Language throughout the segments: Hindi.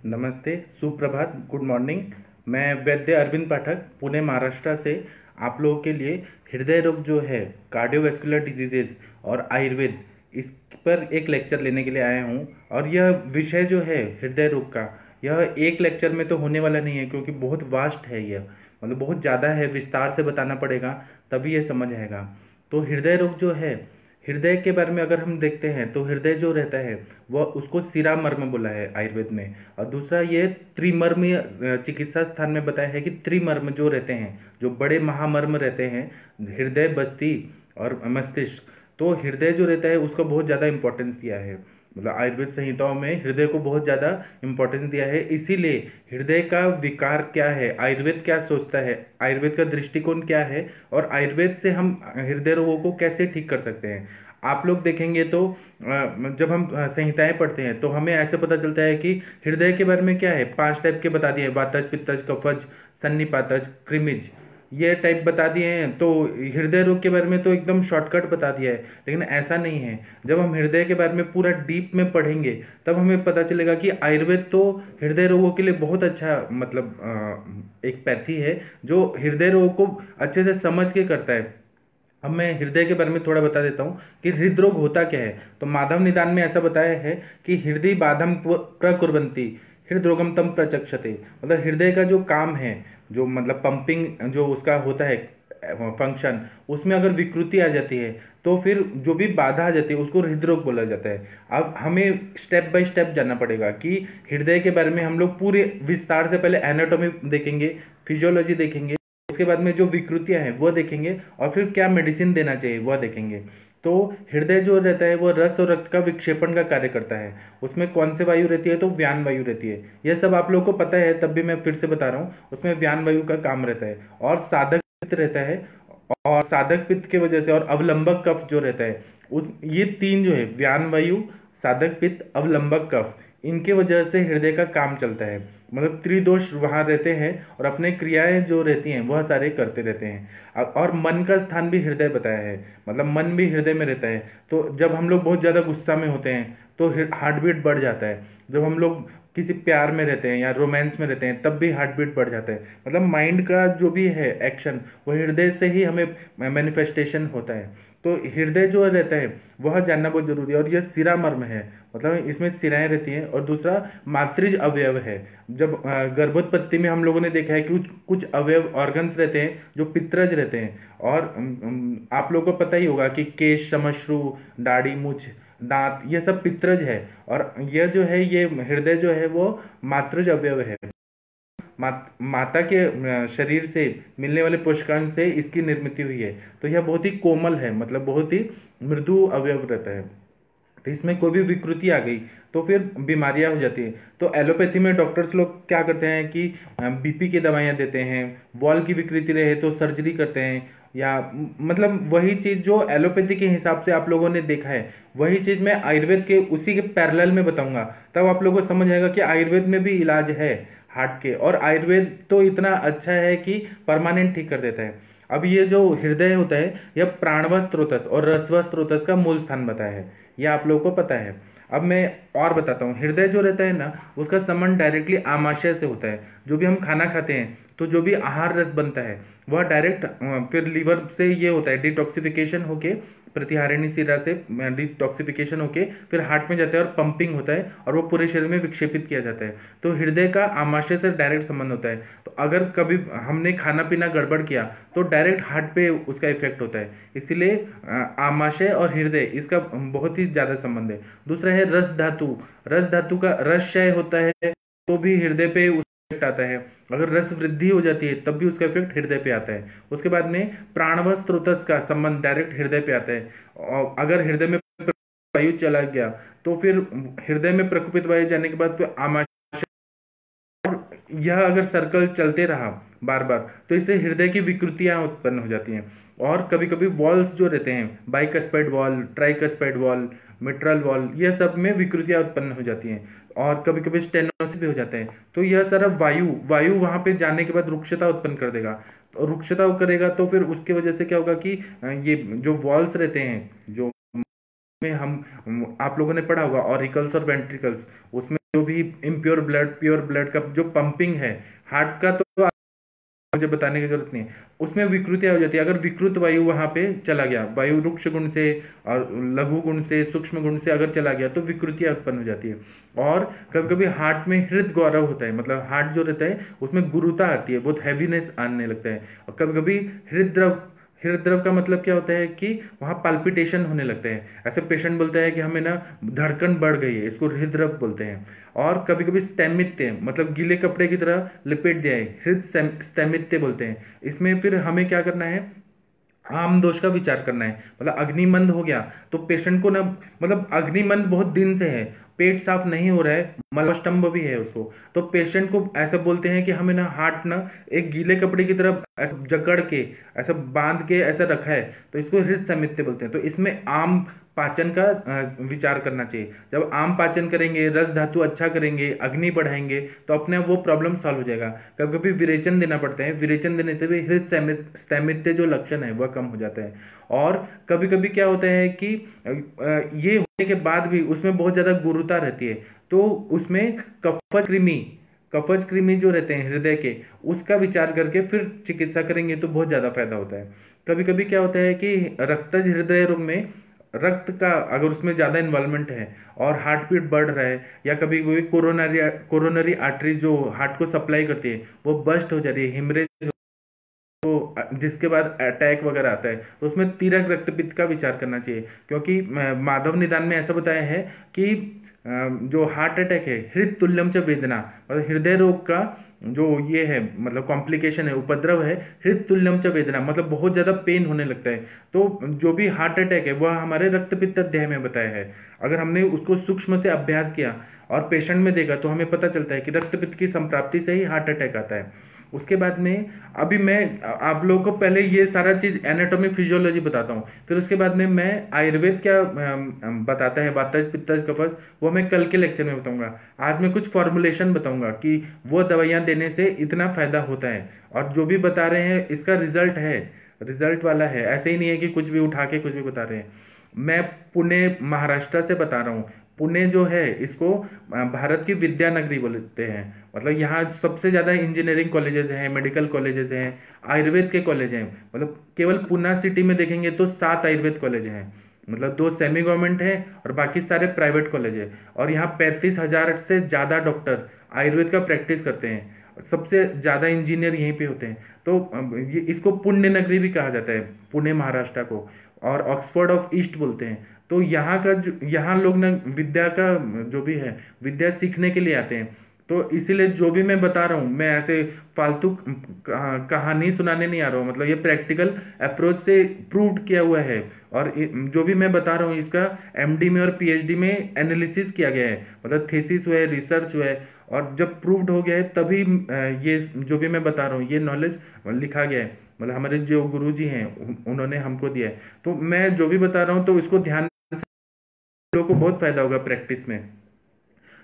नमस्ते, सुप्रभात, गुड मॉर्निंग। मैं वैद्य अरविंद पाठक, पुणे महाराष्ट्र से आप लोगों के लिए हृदय रोग जो है, कार्डियोवैस्कुलर डिजीजेस और आयुर्वेद, इस पर एक लेक्चर लेने के लिए आया हूँ। और यह विषय जो है हृदय रोग का, यह एक लेक्चर में तो होने वाला नहीं है, क्योंकि बहुत वास्ट है यह, मतलब बहुत ज़्यादा है, विस्तार से बताना पड़ेगा तभी ये समझ आएगा। तो हृदय रोग जो है, हृदय के बारे में अगर हम देखते हैं तो हृदय जो रहता है वह उसको शिरामर्म बोला है आयुर्वेद में। और दूसरा ये त्रिमर्मी चिकित्सा स्थान में बताया है कि त्रिमर्म जो रहते हैं, जो बड़े महामर्म रहते हैं, हृदय, बस्ती और मस्तिष्क। तो हृदय जो रहता है उसका बहुत ज़्यादा इंपॉर्टेंस दिया है, मतलब आयुर्वेद संहिताओं में हृदय को बहुत ज़्यादा इंपॉर्टेंस दिया है। इसीलिए हृदय का विकार क्या है, आयुर्वेद क्या सोचता है, आयुर्वेद का दृष्टिकोण क्या है, और आयुर्वेद से हम हृदय रोगों को कैसे ठीक कर सकते हैं। आप लोग देखेंगे तो जब हम संहिताएं पढ़ते हैं तो हमें ऐसे पता चलता है कि हृदय के बारे में क्या है, 5 टाइप के बता दिए हैं, वातज, पित्तज, कफज, सन्निपातज, कृमिज, ये टाइप बता दिए हैं। तो हृदय रोग के बारे में तो एकदम शॉर्टकट बता दिया है, लेकिन ऐसा नहीं है। जब हम हृदय के बारे में पूरा डीप में पढ़ेंगे तब हमें पता चलेगा कि आयुर्वेद तो हृदय रोगों के लिए बहुत अच्छा, मतलब एक पैथी है जो हृदय रोग को अच्छे से समझ के करता है। अब मैं हृदय के बारे में थोड़ा बता देता हूँ कि हृदरोग होता क्या है। तो माधव निदान में ऐसा बताया है कि हृदय बाधम प्रकुर्वन्ति हृदरोगम तम प्रचक्षते, मतलब हृदय का जो काम है, जो मतलब पंपिंग जो उसका होता है फंक्शन, उसमें अगर विकृति आ जाती है तो फिर जो भी बाधा आ जाती है उसको हृदरोग बोला जाता है। अब हमें स्टेप बाय स्टेप जानना पड़ेगा कि हृदय के बारे में हम लोग पूरे विस्तार से पहले एनाटॉमी देखेंगे, फिजियोलॉजी देखेंगे, उसके बाद में जो विकृतियां हैं वो देखेंगे, और फिर क्या मेडिसिन देना चाहिए वह देखेंगे। तो हृदय जो रहता है वो रस और रक्त का विक्षेपण का कार्य करता है। उसमें कौन से वायु रहती है, तो व्यान वायु रहती है। यह सब आप लोगों को पता है, तब भी मैं फिर से बता रहा हूँ, उसमें व्यान वायु का काम रहता है। और साधक पित्त रहता है, और साधक पित्त की वजह से, और अवलंबक कफ जो रहता है, उस ये तीन जो है, व्यान वायु, साधक पित्त, अवलंबक कफ, इनके वजह से हृदय का काम चलता है। मतलब त्रिदोष वहां रहते हैं और अपने क्रियाएं जो रहती हैं वह सारे करते रहते हैं। और मन का स्थान भी हृदय बताया है, मतलब मन भी हृदय में रहता है। तो जब हम लोग बहुत ज्यादा गुस्सा में होते हैं तो हार्ट बीट बढ़ जाता है। जब हम लोग किसी प्यार में रहते हैं या रोमांस में रहते हैं तब भी हार्ट बीट बढ़ जाता है। मतलब माइंड का जो भी है एक्शन, वो हृदय से ही हमें मैनिफेस्टेशन होता है। तो हृदय जो रहता है वह जानना बहुत जरूरी है। और यह सिरामर्म है, मतलब इसमें सिराएं रहती हैं। और दूसरा मातृज अवयव है। जब गर्भोत्पत्ति में हम लोगों ने देखा है कि कुछ कुछ अवयव ऑर्गन्स रहते हैं जो पित्रज रहते हैं। और आप लोगों को पता ही होगा कि केश, श्मश्रु, दाढ़ी, मूछ, दांत, ये सब पित्रज है। और यह जो है, ये हृदय जो है वो मातृज अवयव है। माता के शरीर से मिलने वाले पोषकांश से इसकी निर्मित हुई है। तो यह बहुत ही कोमल है, मतलब बहुत ही मृदु अवयव रहता है। तो इसमें कोई भी विकृति आ गई तो फिर बीमारियां हो जाती है। तो एलोपैथी में डॉक्टर्स लोग क्या करते हैं कि बीपी की दवाइयां देते हैं, वॉल की विकृति रहे तो सर्जरी करते हैं, या मतलब वही चीज जो एलोपैथी के हिसाब से आप लोगों ने देखा है, वही चीज मैं आयुर्वेद के उसी के पैरेलल में बताऊंगा। तब आप लोगों को समझ आएगा कि आयुर्वेद में भी इलाज है हार्ट के। और आयुर्वेद तो इतना अच्छा है कि परमानेंट ठीक कर देता है। अब ये जो हृदय होता है यह प्राणव स्रोतस और रसव स्रोतस का मूल स्थान बताया है, यह आप लोगों को पता है। अब मैं और बताता हूँ। हृदय जो रहता है ना, उसका संबंध डायरेक्टली आमाशय से होता है। जो भी हम खाना खाते हैं तो जो भी आहार रस बनता है वह डायरेक्ट फिर लीवर से ये होता है, डिटॉक्सिफिकेशन होके, प्रतिहारिणी शिरा से डिटॉक्सिफिकेशन होके फिर हार्ट में जाता है और पंपिंग होता है, और वो पूरे शरीर में विक्षेपित किया जाता है। तो हृदय का आमाशय से डायरेक्ट संबंध होता है। तो अगर कभी हमने खाना पीना गड़बड़ किया तो डायरेक्ट हार्ट पे उसका इफेक्ट होता है। इसीलिए आमाशय और हृदय इसका बहुत ही ज्यादा संबंध है। दूसरा है रस धातु। रस धातु का रस क्षय होता है तो भी हृदय पे इफेक्ट आता है। अगर रस वृद्धि हो जाती है तब भी उसका इफेक्ट हृदय पे आता है। उसके बाद में प्राणव स्रोतस का संबंध डायरेक्ट हृदय पे आता है। और अगर हृदय में वायु चला गया तो फिर हृदय में प्रकुपित वायु जाने के बाद फिर आमाशय, यह अगर सर्कल चलते रहा बार बार तो इससे हृदय की विकृतियां उत्पन्न हो जाती हैं। और कभी कभी वॉल्स जो रहते हैं, बाइकस्पाइड वॉल, ट्राइकस्पाइड वॉल, मिट्रल वॉल, यह सब में विकृतियां उत्पन्न हो जाती हैं। और कभी कभी स्टेनोसिस भी हो जाता है। तो यह सारा वायु वायु वहां पे जाने के बाद रुक्षता उत्पन्न कर देगा। तो रुक्षता करेगा तो फिर उसकी वजह से क्या होगा कि ये जो वॉल्स रहते हैं, जो में हम आप लोगों ने पढ़ा होगा ऑरिकल्स और वेंट्रिकल्स, उसमें जो भी इम्प्योर ब्लड प्योर ब्लड का जो पंपिंग है हार्ट का, तो मुझे बताने की जरूरत नहीं है। उसमें विकृतियां हो जाती है। अगर विकृत वायु वहां पे चला गया, वायु रुक्ष गुण से और लघु गुण से सूक्ष्म गुण से अगर चला गया तो विकृतियां उत्पन्न हो जाती है। और कभी कभी हार्ट में हृद गौरव होता है, मतलब हार्ट जो रहता है उसमें गुरुता आती है, बहुत हैवीनेस आने लगता है। और कभी कभी हृदय हृदय का मतलब क्या होता है कि वहां पाल्पिटेशन होने लगते हैं। ऐसे पेशेंट बोलता है कि हमें ना धड़कन बढ़ गई है, इसको हृदय बोलते हैं। और कभी कभी स्तैमित्य, मतलब गीले कपड़े की तरह लिपेट दिया है, स्तैमित्य बोलते हैं। इसमें फिर हमें क्या करना है, आम दोष का विचार करना है। मतलब अग्निमंद हो गया तो पेशेंट को ना, मतलब अग्निमंद बहुत दिन से है, पेट साफ नहीं हो रहा है, मलबस्तंभ भी है उसको, तो पेशेंट को ऐसा बोलते हैं कि हमें ना हार्ट ना एक गीले कपड़े की तरफ ऐसा जकड़ के, ऐसा बांध के ऐसा रखा है, तो इसको हृदय समित्य बोलते हैं। तो इसमें आम पाचन का विचार करना चाहिए। जब आम पाचन करेंगे, रस धातु अच्छा करेंगे, अग्नि बढ़ाएंगे, तो अपने आप वो प्रॉब्लम सॉल्व हो जाएगा। कभी कभी विरेचन देना पड़ता है, विरेचन देने से भी हृदय स्तैमित्य जो लक्षण है वह कम हो जाता है। और कभी कभी क्या होता है कि ये होने के बाद भी उसमें बहुत ज्यादा गुरुता रहती है, तो उसमें कफज कृमि जो रहते हैं हृदय के, उसका विचार करके फिर चिकित्सा करेंगे तो बहुत ज्यादा फायदा होता है। कभी कभी क्या होता है कि रक्तज हृदय रोग में रक्त का अगर उसमें ज्यादा इन्वॉल्वमेंट है और हार्ट बीट बढ़ रहा है, या कभी कोई कोरोनरी आर्टरी जो हार्ट को सप्लाई करती है वो बस्ट हो जा रही है, हिमरेज, तो जिसके बाद अटैक वगैरह आता है, तो उसमें तीरक रक्तपित्त का विचार करना चाहिए। क्योंकि माधव निदान में ऐसा बताया है कि जो हार्ट अटैक है हृदय तुल्यम च वेदना, मतलब हृदय रोग का जो ये है, मतलब कॉम्प्लिकेशन है, उपद्रव है, हृदय तुल्यम च वेदना, मतलब बहुत ज्यादा पेन होने लगता है। तो जो भी हार्ट अटैक है वह हमारे रक्तपित्त अध्याय में बताया है। अगर हमने उसको सूक्ष्म से अभ्यास किया और पेशेंट में देखा तो हमें पता चलता है कि रक्तपित्त की संप्राप्ति से ही हार्ट अटैक आता है। उसके बाद में अभी मैं आप लोगों को पहले ये सारा चीज एनाटॉमी फिजियोलॉजी बताता हूँ, फिर उसके बाद में मैं आयुर्वेद क्या बताता है वातज पित्तज कफज, वो मैं कल के लेक्चर में बताऊंगा। आज मैं कुछ फॉर्मुलेशन बताऊंगा कि वो दवाइयां देने से इतना फायदा होता है, और जो भी बता रहे हैं इसका रिजल्ट है, रिजल्ट वाला है, ऐसे ही नहीं है कि कुछ भी उठा के कुछ भी बता रहे हैं। मैं पुणे महाराष्ट्र से बता रहा हूँ। पुणे जो है इसको भारत की विद्या नगरी बोलते हैं, मतलब यहाँ सबसे ज्यादा इंजीनियरिंग कॉलेजेस हैं, मेडिकल कॉलेजेस हैं, आयुर्वेद के कॉलेज हैं। मतलब केवल पुणे सिटी में देखेंगे तो 7 आयुर्वेद कॉलेज हैं, मतलब 2 सेमी गवर्नमेंट है और बाकी सारे प्राइवेट कॉलेज है। और यहाँ 35,000 से ज्यादा डॉक्टर आयुर्वेद का प्रैक्टिस करते हैं, सबसे ज्यादा इंजीनियर यहीं पे होते हैं। तो इसको पुण्य नगरी भी कहा जाता है, पुणे महाराष्ट्र को, और ऑक्सफोर्ड ऑफ ईस्ट बोलते हैं। तो यहाँ का यहाँ लोग ना विद्या का जो भी है विद्या सीखने के लिए आते हैं। तो इसीलिए जो भी मैं बता रहा हूँ, मैं ऐसे फालतू कहानी सुनाने नहीं आ रहा हूँ, मतलब ये प्रैक्टिकल अप्रोच से प्रूव्ड किया हुआ है। और जो भी मैं बता रहा हूँ इसका एमडी में और पीएचडी में एनालिसिस किया गया है, मतलब थीसिस हुआ है, रिसर्च हुआ है, और जब प्रूव्ड हो गया है तभी ये जो भी मैं बता रहा हूँ ये नॉलेज लिखा गया है। मतलब हमारे जो गुरु जी हैं उन्होंने हमको दिया है। तो मैं जो भी बता रहा हूँ तो इसको ध्यान लोगों को बहुत फायदा होगा प्रैक्टिस में।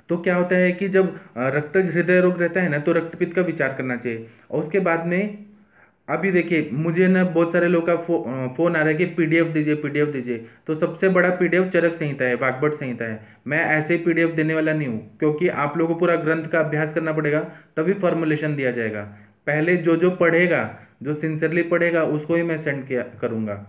तो क्या होता है कि जब रक्तज हृदय रोग रहता है ना तो रक्तपित्त का विचार करना चाहिए। और उसके बाद में अभी देखिए मुझे ना बहुत सारे लोग का फोन आ रहा है कि पीडीएफ दीजिए, पीडीएफ दीजिए। तो सबसे बड़ा पीडीएफ चरक संहिता है, वाग्भट संहिता है। मैं ऐसे ही पीडीएफ देने वाला नहीं हूँ, क्योंकि आप लोगों को पूरा ग्रंथ का अभ्यास करना पड़ेगा, तभी फॉर्मुलेशन दिया जाएगा। पहले जो जो पढ़ेगा, जो सिंसियरली पढ़ेगा उसको ही मैं सेंड किया करूंगा।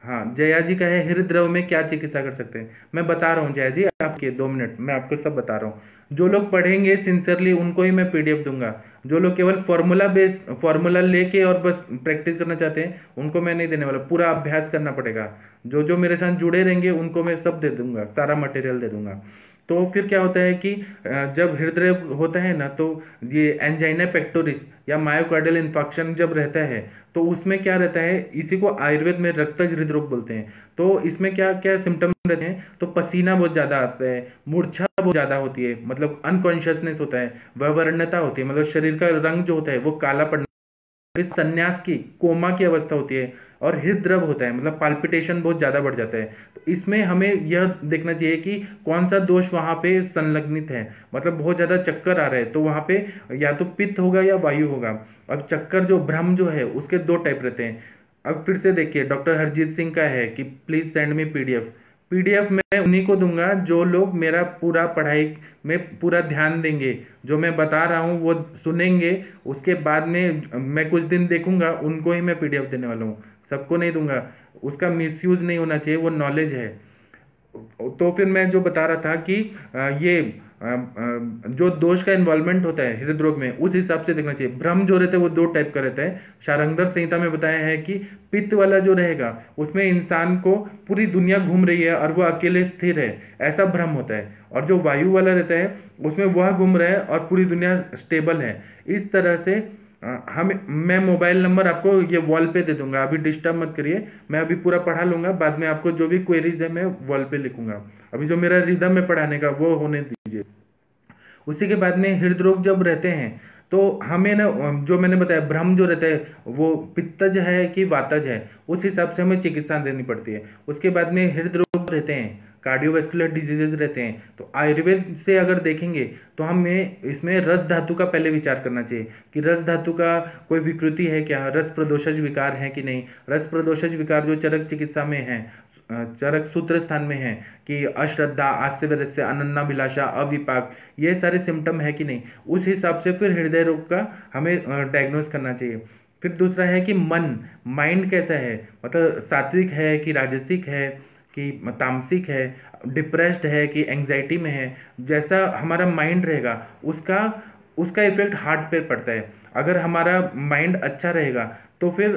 हाँ, जया जी का है हृदय द्रव में क्या चिकित्सा कर सकते हैं, मैं बता रहा हूँ जया जी, आपके 2 मिनट मैं आपको सब बता रहा हूँ। जो लोग पढ़ेंगे सिंसियरली उनको ही मैं पीडीएफ दूंगा। जो लोग केवल फॉर्मूला लेके और बस प्रैक्टिस करना चाहते हैं उनको मैं नहीं देने वाला, पूरा अभ्यास करना पड़ेगा। जो जो मेरे साथ जुड़े रहेंगे उनको मैं सब दे दूंगा, सारा मटेरियल दे दूंगा। तो फिर क्या होता है कि जब हृदय होता है ना, तो ये एंजाइना पेक्टोरिस या मायोकार्डियल इन्फार्क्शन जब रहता है तो उसमें क्या रहता है, इसी को आयुर्वेद में रक्तज हृदय रोग बोलते हैं। तो इसमें क्या क्या सिम्टम्स रहते हैं, तो पसीना बहुत ज्यादा आता है, मूर्छा बहुत ज्यादा होती है, मतलब अनकॉन्शियसनेस होता है, ववर्णता होती है, मतलब शरीर का रंग जो होता है वो काला पड़ना, इस संन्यास की कोमा की अवस्था होती है, और हृदय होता है, मतलब पाल्पिटेशन बहुत ज्यादा बढ़ जाता है। तो इसमें हमें यह देखना चाहिए कि कौन सा दोष वहां पे संलग्नित है, मतलब बहुत ज्यादा चक्कर आ रहे हैं तो वहां पे या तो पित्त होगा या वायु होगा। अब चक्कर जो भ्रम जो है उसके 2 टाइप रहते हैं। अब फिर से देखिए डॉक्टर हरजीत सिंह का है कि please send me PDF, PDF मैं उन्हीं को दूंगा जो लोग मेरा पूरा पढ़ाई में पूरा ध्यान देंगे, जो मैं बता रहा हूँ वो सुनेंगे, उसके बाद में मैं कुछ दिन देखूंगा, उनको ही मैं पीडीएफ देने वाला हूँ, सबको नहीं दूंगा। उसका मिसयूज नहीं होना चाहिए, वो नॉलेज है। तो फिर मैं जो बता रहा था कि ये जो दोष का इन्वॉल्वमेंट होता है हृदय रोग में, उस हिसाब से देखना चाहिए। भ्रम जो रहता है वो दो टाइप का रहता है। शारंगधर संहिता में बताया है कि पित्त वाला जो रहेगा उसमें इंसान को पूरी दुनिया घूम रही है और वो अकेले स्थिर है, ऐसा भ्रम होता है। और जो वायु वाला रहता है उसमें वह घूम रहा है और पूरी दुनिया स्टेबल है। इस तरह से हम मैं मोबाइल नंबर आपको ये वॉल पे दे दूंगा, अभी डिस्टर्ब मत करिए, मैं अभी पूरा पढ़ा लूंगा, बाद में आपको जो भी क्वेरीज है मैं वॉल पे लिखूंगा। अभी जो मेरा रिदम है पढ़ाने का वो होने दीजिए। उसी के बाद में हृदय रोग जब रहते हैं तो हमें ना, जो मैंने बताया भ्रम जो रहता है वो पित्तज है कि वातज है, उस हिसाब से हमें चिकित्सा देनी पड़ती है। उसके बाद में हृदय रोग रहते हैं, कार्डियोवैस्कुलर डिजीजेज रहते हैं, तो आयुर्वेद से अगर देखेंगे तो हमें इसमें रस धातु का पहले विचार करना चाहिए कि रस धातु का कोई विकृति है क्या, रस प्रदोषज विकार है कि नहीं। रस प्रदोषज विकार जो चरक चिकित्सा में है, चरक सूत्र स्थान में है कि अश्रद्धा, आस्य वैरस्य, अनन्नाभिलाषा, अविपाक, ये सारे सिम्टम है कि नहीं, उस हिसाब से फिर हृदय रोग का हमें डायग्नोज करना चाहिए। फिर दूसरा है कि मन, माइंड कैसा है, मतलब सात्विक है कि राजसिक है कि तामसिक है, डिप्रेस्ड है कि एंग्जाइटी में है। जैसा हमारा माइंड रहेगा उसका उसका इफेक्ट हार्ट पे पड़ता है। अगर हमारा माइंड अच्छा रहेगा तो फिर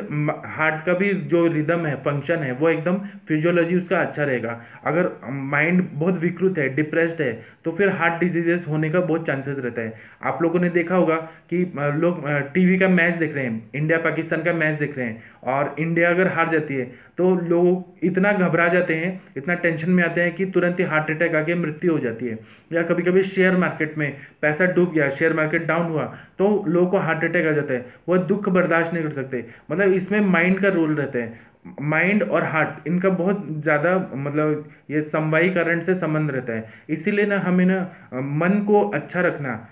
हार्ट का भी जो रिदम है, फंक्शन है, वो एकदम फिजियोलॉजी उसका अच्छा रहेगा। अगर माइंड बहुत विकृत है, डिप्रेस्ड है, तो फिर हार्ट डिजीजेस होने का बहुत चांसेस रहता है। आप लोगों ने देखा होगा कि लोग टीवी का मैच देख रहे हैं, इंडिया पाकिस्तान का मैच देख रहे हैं, और इंडिया अगर हार जाती है तो लोग इतना घबरा जाते हैं, इतना टेंशन में आते हैं कि तुरंत ही हार्ट अटैक आके मृत्यु हो जाती है। या कभी कभी शेयर मार्केट में पैसा डूब गया, शेयर मार्केट डाउन हुआ, तो लोगों को हार्ट अटैक आ जाता है, वह दुख बर्दाश्त नहीं कर सकते। मतलब इसमें माइंड का रोल रहता है। माइंड और हार्ट इनका बहुत ज़्यादा मतलब ये समवायी कारण से संबंध रहता है। इसीलिए ना हमें ना मन को अच्छा रखना,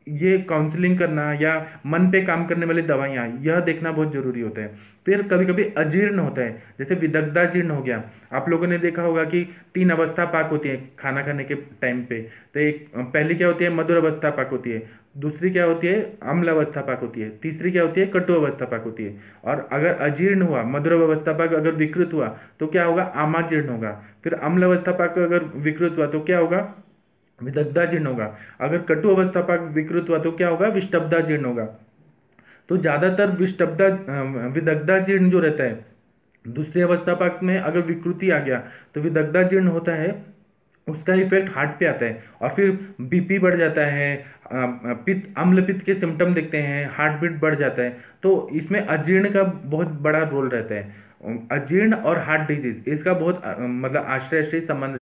ये काउंसलिंग करना या मन पे काम करने वाली दवाइयाँ, यह देखना बहुत जरूरी होता है। फिर कभी कभी अजीर्ण होता है, जैसे विदग्धा जीर्ण हो गया। आप लोगों ने देखा होगा कि 3 अवस्था पाक होती है खाना खाने के टाइम पे। तो एक पहली क्या होती है, मधुर अवस्था पाक होती है। दूसरी क्या होती है, अम्ल अवस्था पाक होती है। तीसरी क्या होती है, कटु अवस्था पाक होती है। और अगर अजीर्ण हुआ, मधुर अवस्था पाक अगर विकृत हुआ तो क्या होगा, आमाजीर्ण होगा। फिर अम्ल अवस्था पाक अगर विकृत हुआ तो क्या होगा, विदग्धा जीर्ण होगा। अगर कटु अवस्था पाक विकृत हुआ तो क्या होगा, विष्टब्धा जीर्ण होगा। तो ज्यादातर विदग्धा जीर्ण जो रहता है, दूसरी अवस्था पाक में अगर विकृति आ गया तो विदग्धा जीर्ण होता है, उसका इफेक्ट हार्ट पे आता है और फिर बीपी बढ़ जाता है, पित्त, अम्ल पित्त के सिम्टम दिखते हैं, हार्ट बीट बढ़ जाता है। तो इसमें अजीर्ण का बहुत बड़ा रोल रहता है। अजीर्ण और हार्ट डिजीज इसका बहुत मतलब आश्रय आश्रय संबंध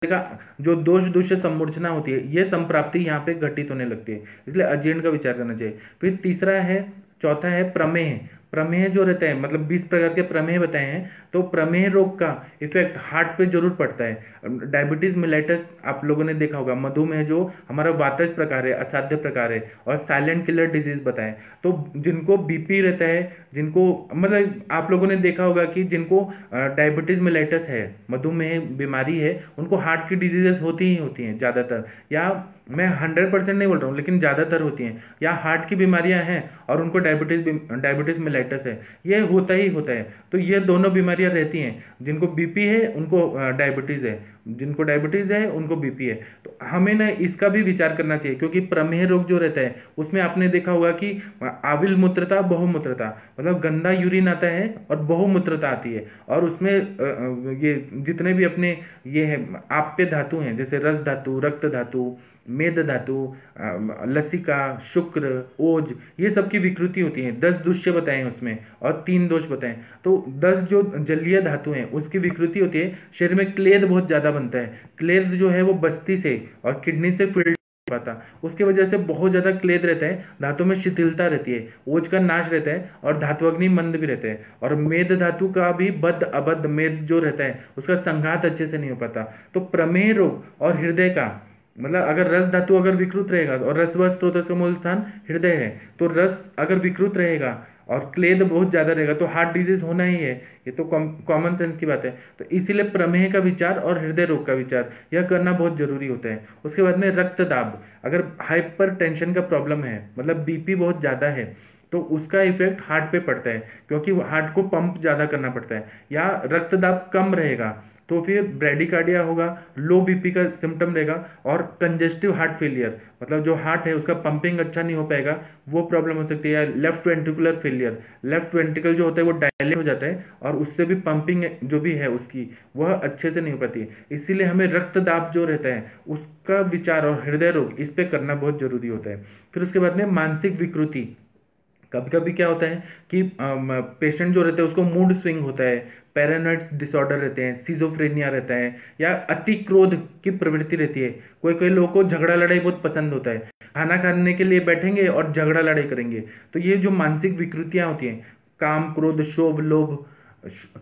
का, जो दोष दूष्य सम्मूर्छना होती है, ये संप्राप्ति यहाँ पे घटित होने लगती है, इसलिए अजीर्ण का विचार करना चाहिए। फिर तीसरा है, चौथा है प्रमेह। प्रमेह जो रहता है, मतलब 20 प्रकार के प्रमेह बताए हैं, तो प्रमेह रोग का इफेक्ट हार्ट पे जरूर पड़ता है। डायबिटीज मेलाइटस आप लोगों ने देखा होगा, मधुमेह जो हमारा वातज प्रकार है, असाध्य प्रकार है, और साइलेंट किलर डिजीज बताएं। तो जिनको बीपी रहता है, जिनको मतलब आप लोगों ने देखा होगा कि जिनको डायबिटीज मेलाइटस है, मधुमेह बीमारी है, उनको हार्ट की डिजीजेस होती ही होती हैं ज्यादातर। या मैं 100% नहीं बोल रहा हूँ, लेकिन ज्यादातर होती हैं। या हार्ट की बीमारियां हैं और उनको डायबिटीज मेलाइटस है, ये होता ही होता है। तो ये दोनों बीमारियां रहती हैं, जिनको बीपी है उनको डायबिटीज है, जिनको डायबिटीज है उनको बीपी है। तो हमें ना इसका भी विचार करना चाहिए, क्योंकि प्रमेह रोग जो रहता है उसमें आपने देखा होगा कि आविल मूत्रता, बहुमूत्रता, मतलब गंदा यूरिन आता है और बहुमूत्रता आती है। और उसमें ये जितने भी अपने ये है आप्य धातु हैं, जैसे रस धातु, रक्त धातु, मेद धातु, लसिका, शुक्र, ओज, ये सब की विकृति होती है। 10 दुष्य बताए हैं उसमें और 3 दोष बताए। तो 10 जो जलीय धातु हैं उसकी विकृति होती है। शरीर में क्लेद बहुत ज्यादा बनता है, क्लेद जो है वो बस्ती से और किडनी से फिल्टर पाता, उसकी वजह से बहुत ज्यादा क्लेद रहता है, धातु में शिथिलता रहती है, ओज का नाश रहता है और धातुअग्नि मंद भी रहता है। और मेद धातु का भी बद्ध अबद्ध मेद जो रहता है उसका संघात अच्छे से नहीं हो पाता। तो प्रमेह रोग और हृदय का मतलब, अगर रस धातु अगर विकृत रहेगा और रसवह स्रोत का मूल स्थान हृदय है, तो रस अगर विकृत रहेगा और क्लेद बहुत ज्यादा रहेगा तो हार्ट डिजीज होना ही है, ये तो कॉमन सेंस की बात है। तो इसीलिए प्रमेह का विचार और हृदय रोग का विचार यह करना बहुत जरूरी होता है। उसके बाद में रक्तदाब, अगर हाइपर टेंशन का प्रॉब्लम है, मतलब बीपी बहुत ज्यादा है, तो उसका इफेक्ट हार्ट पे पड़ता है, क्योंकि हार्ट को पंप ज्यादा करना पड़ता है। या रक्तदाब कम रहेगा तो फिर ब्रेडिकार्डिया होगा, लो बीपी का सिम्टम रहेगा, और कंजेस्टिव हार्ट फेलियर, मतलब जो हार्ट है उसका पंपिंग अच्छा नहीं हो पाएगा, वो प्रॉब्लम हो सकती है। Left ventricular failure, left ventricle जो होता है वो डायलेट हो जाता है और उससे भी पंपिंग जो भी है उसकी वह अच्छे से नहीं हो पाती है। इसीलिए हमें रक्तदाब जो रहता है उसका विचार और हृदय रोग इस पे करना बहुत जरूरी होता है। फिर उसके बाद में मानसिक विकृति, कभी कभी क्या होता है कि पेशेंट जो रहते हैं उसको मूड स्विंग होता है, पैरानॉइड डिसऑर्डर रहते हैं, सिजोफ्रेनिया रहता है, या अति क्रोध की प्रवृत्ति रहती है। कोई कोई लोगों को झगड़ा लड़ाई बहुत पसंद होता है, खाना खाने के लिए बैठेंगे और झगड़ा लड़ाई करेंगे। तो ये जो मानसिक विकृतियां होती हैं, काम क्रोध शोभ लोभ,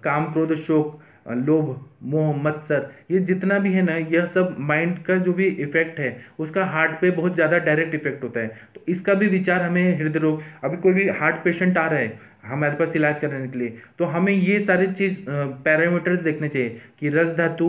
काम क्रोध शोक, लोभ मोह मत्सर, ये जितना भी है ना, यह सब माइंड का जो भी इफेक्ट है उसका हार्ट पे बहुत ज्यादा डायरेक्ट इफेक्ट होता है। तो इसका भी विचार हमें हृदय रोग, अभी कोई भी हार्ट पेशेंट आ रहा है हमारे पास इलाज करने के लिए, तो हमें ये सारी चीज पैरामीटर्स देखने चाहिए कि रस धातु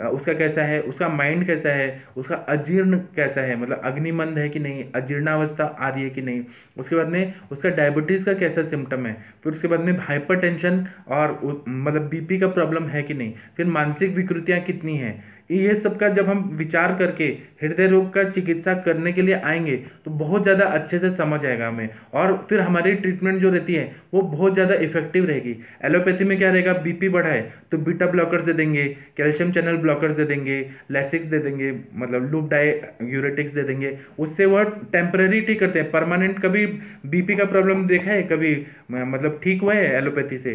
उसका कैसा है, उसका माइंड कैसा है, उसका अजीर्ण कैसा है, मतलब अग्निमंद है कि नहीं, अजीर्णावस्था आ रही है कि नहीं, उसके बाद में उसका डायबिटीज का कैसा सिम्टम है, फिर उसके बाद में हाइपरटेंशन और मतलब बीपी का प्रॉब्लम है कि नहीं, फिर मानसिक विकृतियां कितनी हैं। ये सब का जब हम विचार करके हृदय रोग का चिकित्सा करने के लिए आएंगे तो बहुत ज्यादा अच्छे से समझ आएगा हमें, और फिर हमारी ट्रीटमेंट जो रहती है वो बहुत ज्यादा इफेक्टिव रहेगी। एलोपैथी में क्या रहेगा, बीपी बढ़ा है तो बीटा ब्लॉकर दे देंगे, कैल्शियम चैनल ब्लॉकर दे देंगे, लेसिक्स दे देंगे, मतलब लूप डायूरेटिक्स दे देंगे, उससे वह टेम्पररी ठीक करते हैं। परमानेंट कभी बीपी का प्रॉब्लम देखा है कभी, मतलब ठीक हुआ है एलोपैथी से?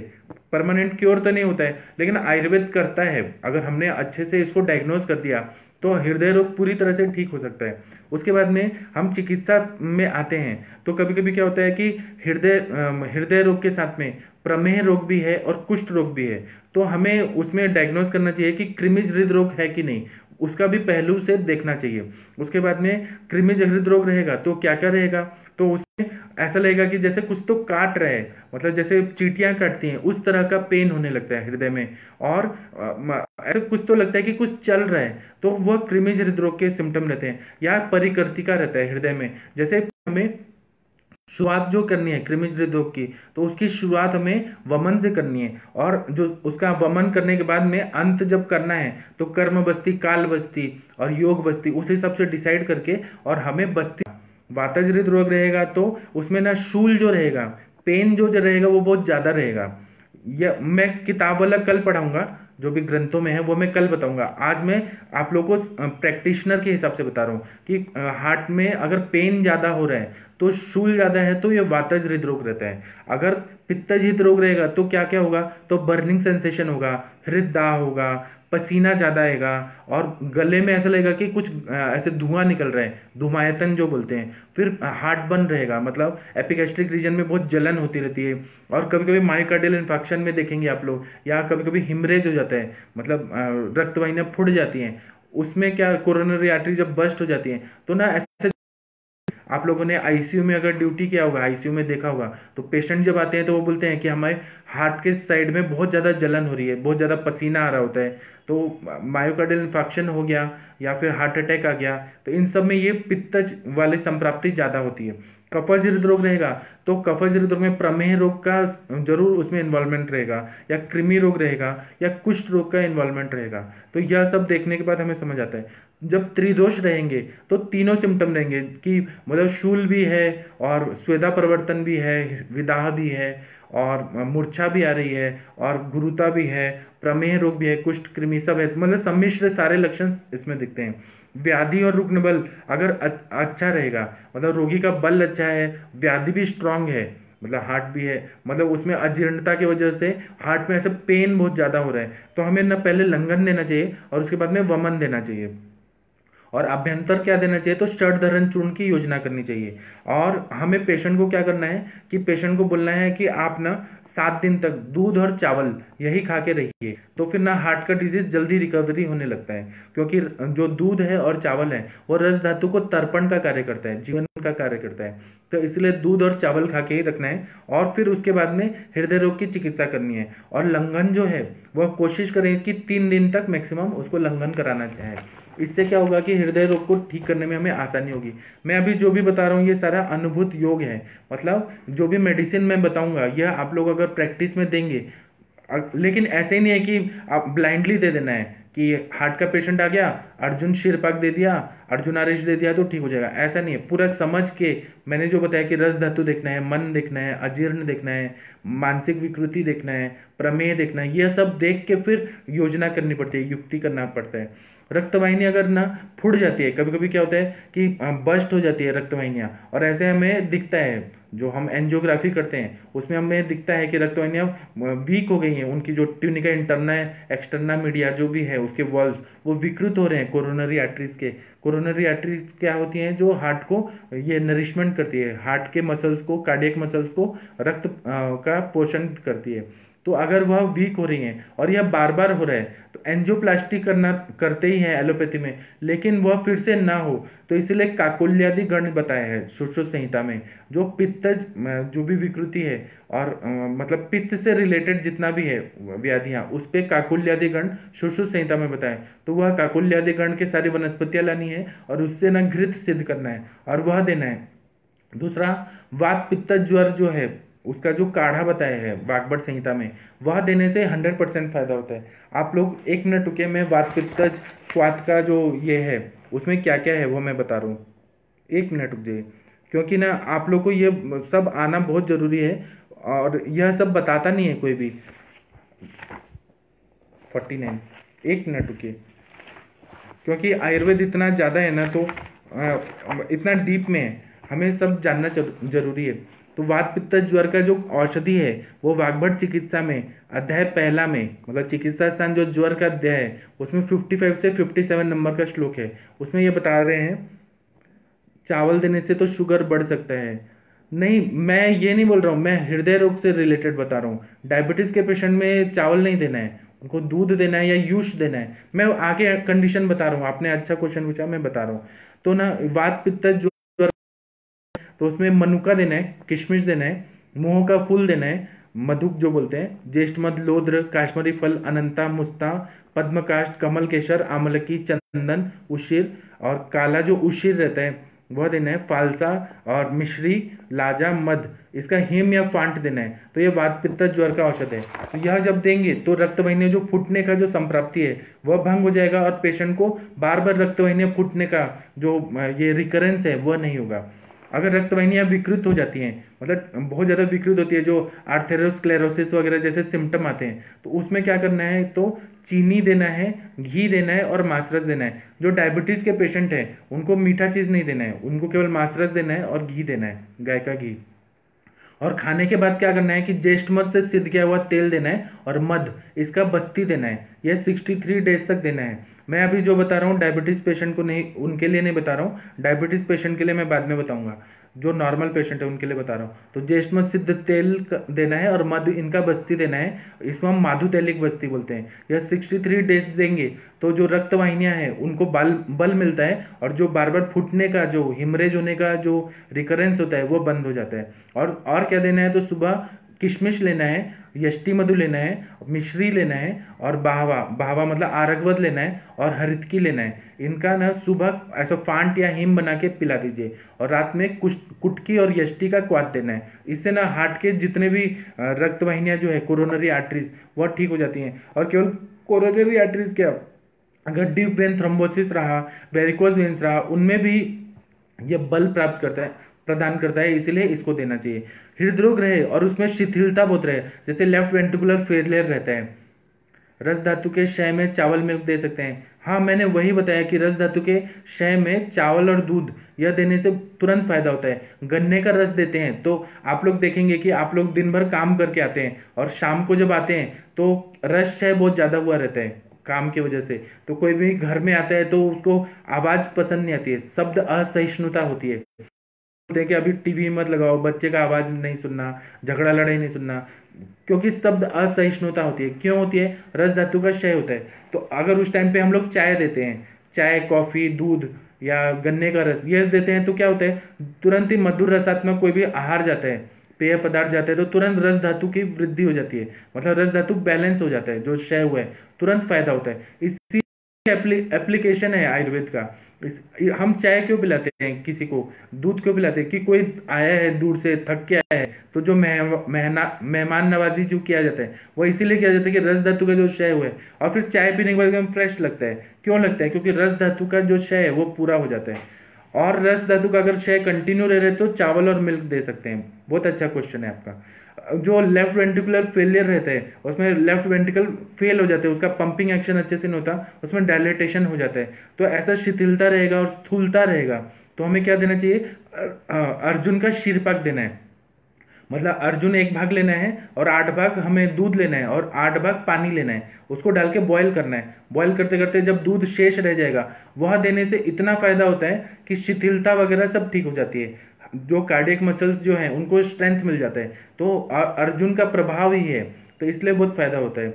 परमानेंट क्योर तो नहीं होता है, लेकिन आयुर्वेद करता है। अगर हमने अच्छे से इसको डायग्नोज कर दिया तो हृदय रोग पूरी तरह से ठीक हो सकता है। उसके बाद में हम चिकित्सा में आते हैं तो कभी कभी क्या होता है कि हृदय रोग के साथ में प्रमेह रोग भी है और कुष्ठ रोग भी है, तो हमें उसमें डायग्नोज करना चाहिए कि कृमिज हृदय रोग है कि नहीं, उसका भी पहलू से देखना चाहिए। उसके बाद में कृमिज हृदय रोग रहेगा तो क्या क्या रहेगा, तो उसमें ऐसा लगेगा कि जैसे कुछ तो काट रहे हैं, मतलब जैसे चींटियां काटती हैं उस तरह का पेन होने लगता है हृदय में, और ऐसा कुछ तो लगता है कि कुछ चल रहा है, तो वह कृमिज हृदय रोग के सिम्टम रहते हैं। या परिकर्तिका रहता है हृदय में, जैसे हमें शुरुआत जो करनी है कृमिज हृदय रोग की, तो उसकी शुरुआत हमें वमन से करनी है, और जो उसका वमन करने के बाद में अंत जब करना है तो कर्म बस्ती, काल बस्ती और योग बस्ती उस हिसाब से डिसाइड करके, और हमें बस्ती वातज हृदय रोग रहेगा तो उसमें ना शूल जो रहेगा, पेन जो रहेगा वो बहुत ज्यादा रहेगा। यह मैं किताब वाला कल पढ़ाऊंगा, जो भी ग्रंथों में है वो मैं कल बताऊंगा। आज मैं आप लोगों को प्रैक्टिशनर के हिसाब से बता रहा हूँ कि हार्ट में अगर पेन ज्यादा हो रहा है तो शूल ज्यादा है तो ये वातज हृदय रोग रहता है। अगर पित्तज हृदय रोग रहेगा तो क्या क्या होगा, तो बर्निंग सेंसेशन होगा, हृदय होगा, पसीना ज्यादा आएगा, और गले में ऐसा लगेगा कि कुछ ऐसे धुआं निकल रहा है, धुमायतन जो बोलते हैं। फिर हार्ट बर्न रहेगा, मतलब एपिगैस्ट्रिक रीजन में बहुत जलन होती रहती है, और कभी कभी मायोकार्डियल इन्फेक्शन में देखेंगे आप लोग, या कभी कभी हिमरेज हो जाता है, मतलब रक्त वाहिनियां फूट जाती हैं, उसमें क्या कोरोनरी आर्टरी जब बस्ट हो जाती है तो ना ऐसे। आप लोगों ने आईसीयू में अगर ड्यूटी किया होगा, आईसीयू में देखा होगा, तो पेशेंट जब आते हैं तो वो बोलते हैं कि हमारे हार्ट के साइड में बहुत ज्यादा जलन हो रही है, बहुत ज्यादा पसीना आ रहा होता है, तो मायोकार्डियल इन्फेक्शन हो गया या फिर हार्ट अटैक आ गया। तो इन सब में ये पित्तज वाली संप्राप्ति ज्यादा होती है। कफज हृदय रोग रहेगा तो कफज हृदय रोग में प्रमेह रोग का जरूर उसमें इन्वॉल्वमेंट रहेगा, या कृमि रोग रहेगा, या कुष्ठ रोग का इन्वॉल्वमेंट रहेगा। तो यह सब देखने के बाद हमें समझ आता है। जब त्रिदोष रहेंगे तो तीनों सिम्टम रहेंगे कि मतलब शूल भी है, और स्वेदा प्रवर्तन भी है, विदाह भी है, और मूर्छा भी आ रही है, और गुरुता भी है, प्रमेह रोग भी है, कुष्ठ कृमि सब है, मतलब सम्मिश्र सारे लक्षण इसमें दिखते हैं। व्याधि और रुग्ण बल अगर अच्छा रहेगा, मतलब रोगी का बल अच्छा है, व्याधि भी स्ट्रांग है, मतलब हार्ट भी है, मतलब उसमें अजीर्णता की वजह से हार्ट में ऐसे पेन बहुत ज्यादा हो रहा है, तो हमें ना पहले लंघन देना चाहिए और उसके बाद में वमन देना चाहिए। और अभ्यंतर क्या देना चाहिए, तो षड धरण चूर्ण की योजना करनी चाहिए। और हमें पेशेंट को क्या करना है कि पेशेंट को बोलना है कि आप ना 7 दिन तक दूध और चावल यही खा के रहिए, तो फिर ना हार्ट का डिजीज जल्दी रिकवरी होने लगता है, क्योंकि जो दूध है और चावल है वो रस धातु को तर्पण का कार्य करता है, जीवन का कार्य करता है। तो इसलिए दूध और चावल खा के ही रखना है, और फिर उसके बाद में हृदय रोग की चिकित्सा करनी है। और लंघन जो है वह कोशिश करें कि 3 दिन तक मैक्सिमम उसको लंघन कराना है। इससे क्या होगा कि हृदय रोग को ठीक करने में हमें आसानी होगी। मैं अभी जो भी बता रहा हूँ ये सारा अनुभूत योग है, मतलब जो भी मेडिसिन मैं बताऊंगा यह आप लोग अगर प्रैक्टिस में देंगे, लेकिन ऐसे ही नहीं है कि आप ब्लाइंडली दे देना है कि हार्ट का पेशेंट आ गया, अर्जुन शीरपाक दे दिया, अर्जुन आरेश दे दिया तो ठीक हो जाएगा, ऐसा नहीं है। पूरा समझ के मैंने जो बताया कि रस धातु देखना है, मन देखना है, अजीर्ण देखना है, मानसिक विकृति देखना है, प्रमेय देखना है, यह सब देख के फिर योजना करनी पड़ती है, युक्ति करना पड़ता है। रक्तवाहिनी अगर ना फूट जाती है, कभी कभी क्या होता है कि बस्ट हो जाती है रक्तवाहिनियाँ, और ऐसे हमें दिखता है, जो हम एंजियोग्राफी करते हैं उसमें हमें दिखता है कि रक्तवाहिनियाँ वीक हो गई हैं, उनकी जो ट्यूनिका इंटरना एक्सटर्ना मीडिया जो भी है उसके वॉल्व वो विकृत हो रहे हैं कोरोनरी आर्टरीज के। कोरोनरी आर्टरीज क्या होती हैं, जो हार्ट को ये नरिशमेंट करती है, हार्ट के मसल्स को, कार्डियक मसल्स को रक्त का पोषण करती है। तो अगर वह वीक हो रही हैं और यह बार बार हो रहा है तो एंजियोप्लास्टी करना करते ही है एलोपैथी में, लेकिन वह फिर से ना हो तो इसलिए काकुल्यादि गण बताया है सुश्रुत संहिता में। जो पित्तज जो भी विकृति है और मतलब पित्त से रिलेटेड जितना भी है व्याधियां, उस पे काकुल्यादि गण सुश्रुत संहिता में बताए। तो वह काकुल्यादि गण के सारी वनस्पतियां लानी है और उससे ना घृत सिद्ध करना है और वह देना है। दूसरा, वात पित्त ज्वर जो है उसका जो काढ़ा बताया है वाग्भट संहिता में, वह देने से 100% फायदा होता है। आप लोग 1 मिनट रुके, मैं वात पित्त क्वाथ का जो ये है उसमें क्या क्या है वो मैं बता रहा हूँ। 1 मिनट रुक जाइए, क्योंकि ना आप लोग को ये सब आना बहुत जरूरी है और यह सब बताता नहीं है कोई भी। 49, 1 मिनट रुकिए, क्योंकि आयुर्वेद इतना ज़्यादा है ना, तो इतना डीप में है, हमें सब जानना जरूरी है। तो वात पित्त ज्वर का जो औषधि है वो वाग्भट चिकित्सा में अध्याय पहला में, मतलब चिकित्सा स्थान जो ज्वर का अध्याय है उसमें 55 से 57 नंबर का श्लोक है, उसमें ये बता रहे हैं चावल देने से तो शुगर बढ़ सकता है। नहीं, मैं ये नहीं बोल रहा हूँ, मैं हृदय रोग से रिलेटेड बता रहा हूँ। डायबिटीज के पेशेंट में चावल नहीं देना है, उनको दूध देना है या यूश देना है। मैं आगे कंडीशन बता रहा हूँ, आपने अच्छा क्वेश्चन पूछा, मैं बता रहा हूँ। तो ना वात पित्त जो, तो उसमें मनुका देना है, किशमिश देना है, मोह का फूल देना है, मधुक जो बोलते हैं, ज्येष्ठ मध, लोद्र, काश्मीरी फल, अनंता, मुस्ता, पद्मकाष्ठ, कमल केशर, आमलकी, चंदन, उशिर और काला जो उशिर रहता है वह देना है, फालसा और मिश्री, लाजा, मध, इसका हिम या फांट देना है। तो ये वात पित्त ज्वर का औषध है। तो यह जब देंगे तो रक्तवाहिनी जो फूटने का जो संप्राप्ति है वह भंग हो जाएगा और पेशेंट को बार बार रक्तवाहिनियां फूटने का जो ये रिकरेंस है वह नहीं होगा। अगर रक्तवाहिनियां विकृत हो जाती हैं, मतलब बहुत ज़्यादा विकृत होती है, जो आर्थेरोस्क्लेरोसिस वगैरह जैसे सिम्टम आते हैं, तो उसमें क्या करना है, तो चीनी देना है, घी देना है और मासरस देना है। जो डायबिटीज़ के पेशेंट हैं उनको मीठा चीज़ नहीं देना है, उनको केवल मासरस देना है और घी देना है, गाय का घी। और खाने के बाद क्या करना है कि ज्येष्ठ मध से सिद्ध किया हुआ तेल देना है और मध, इसका बस्ती देना है। यह 63 डेज तक देना है। मैं अभी जो बता रहा हूँ डायबिटीज पेशेंट को नहीं, उनके लिए नहीं बता रहा हूँ, डायबिटीज पेशेंट के लिए मैं बाद में बताऊंगा, जो नॉर्मल पेशेंट है उनके लिए बता रहा हूँ। तो ज्येष्ठ मध सिद्ध तेल देना है और मध, इनका बस्ती देना है, इसको हम माधुतैलिक बस्ती बोलते हैं। यह 63 डेज देंगे तो जो रक्तवाहिनियां हैं उनको बल मिलता है और जो बार बार फूटने का, जो हिमरेज होने का जो रिकरेंस होता है वो बंद हो जाता है। और क्या देना है, तो सुबह किशमिश लेना है, यष्टि मधु लेना है, मिश्री लेना है और बाहवा मतलब आरगवद लेना है और हरितकी लेना है। इनका ना सुबह ऐसा फांट या हिम बना के पिला दीजिए और रात में कुटकी और यष्टि का क्वाथ देना है। इससे ना हार्ट के जितने भी रक्तवाहिनियां जो है कोरोनरी आर्टरीज वह ठीक हो जाती हैं। और केवल कोरोनरी आर्टरीज क्या, अगर डीप वेन थ्रोम्बोसिस रहा, वेरिकोज वेन्स रहा, उनमें भी यह बल प्रदान करता है, इसीलिए इसको देना चाहिए। हृदरोग रहे और उसमें शिथिलता बहुत रहे, जैसे लेफ्ट वेंट्रिकुलर फेलियर रहता है, रस धातु के क्षय में चावल मिल्क दे सकते हैं। हाँ, मैंने वही बताया कि रस धातु के क्षय में चावल और दूध यह देने से तुरंत फायदा होता है। गन्ने का रस देते हैं तो आप लोग देखेंगे कि आप लोग दिन भर काम करके आते हैं और शाम को जब आते हैं तो रस क्षय बहुत ज्यादा हुआ रहता है काम की वजह से। तो कोई भी घर में आता है तो उसको आवाज पसंद नहीं आती है, शब्द असहिष्णुता होती है, बोलते हैं कि अभी टीवी मत लगाओ, बच्चे का आवाज नहीं सुनना, झगड़ा लड़ाई नहीं सुनना, क्योंकि शब्द असहिष्णुता होती है। क्यों होती है, रस धातु का क्षय होता है। तो अगर उस टाइम पे हम लोग चाय देते हैं, चाय, कॉफी, दूध, या गन्ने का रस ये देते हैं तो क्या होता है, तुरंत ही मधुर रसात्मक कोई भी आहार जाता है, पेय पदार्थ जाते हैं तो तुरंत रस धातु की वृद्धि हो जाती है, मतलब रस धातु बैलेंस हो जाता है, जो क्षय हुआ है तुरंत फायदा होता है। इसी एप्लीकेशन है आयुर्वेद का। हम चाय क्यों पिलाते हैं किसी को, दूध क्यों पिलाते हैं, कि कोई आया है दूर से थक के आया है तो जो मेहमान नवाजी जो किया जाता है वो इसीलिए किया जाता है कि रस धातु का जो क्षय हुआ है, और फिर चाय पीने के बाद एकदम फ्रेश लगता है। क्यों लगता है, क्योंकि रस धातु का जो क्षय है वो पूरा हो जाता है। और रस धातु का अगर क्षय कंटिन्यू रह रहे तो चावल और मिल्क दे सकते हैं। बहुत अच्छा क्वेश्चन है आपका। जो लेफ्ट वेंट्रिकुलर फेलियर रहता है उसमें लेफ्ट वेंट्रिकल फेल हो जाते हैं, उसका पंपिंग एक्शन अच्छे से नहीं होता, उसमें डायलेटेशन हो जाता है, तो ऐसा शिथिलता रहेगा और स्थूलता रहेगा। तो हमें क्या देना चाहिए, अर्जुन का शीरपाक देना है, मतलब अर्जुन 1 भाग लेना है और 8 भाग हमें दूध लेना है और 8 भाग पानी लेना है, उसको डाल के बॉयल करना है। बॉयल करते करते जब दूध शेष रह जाएगा वह देने से इतना फायदा होता है कि शिथिलता वगैरह सब ठीक हो जाती है, जो कार्डियक मसल्स जो हैं उनको स्ट्रेंथ मिल जाता है। तो अर्जुन का प्रभाव ही है, तो इसलिए बहुत फायदा होता है।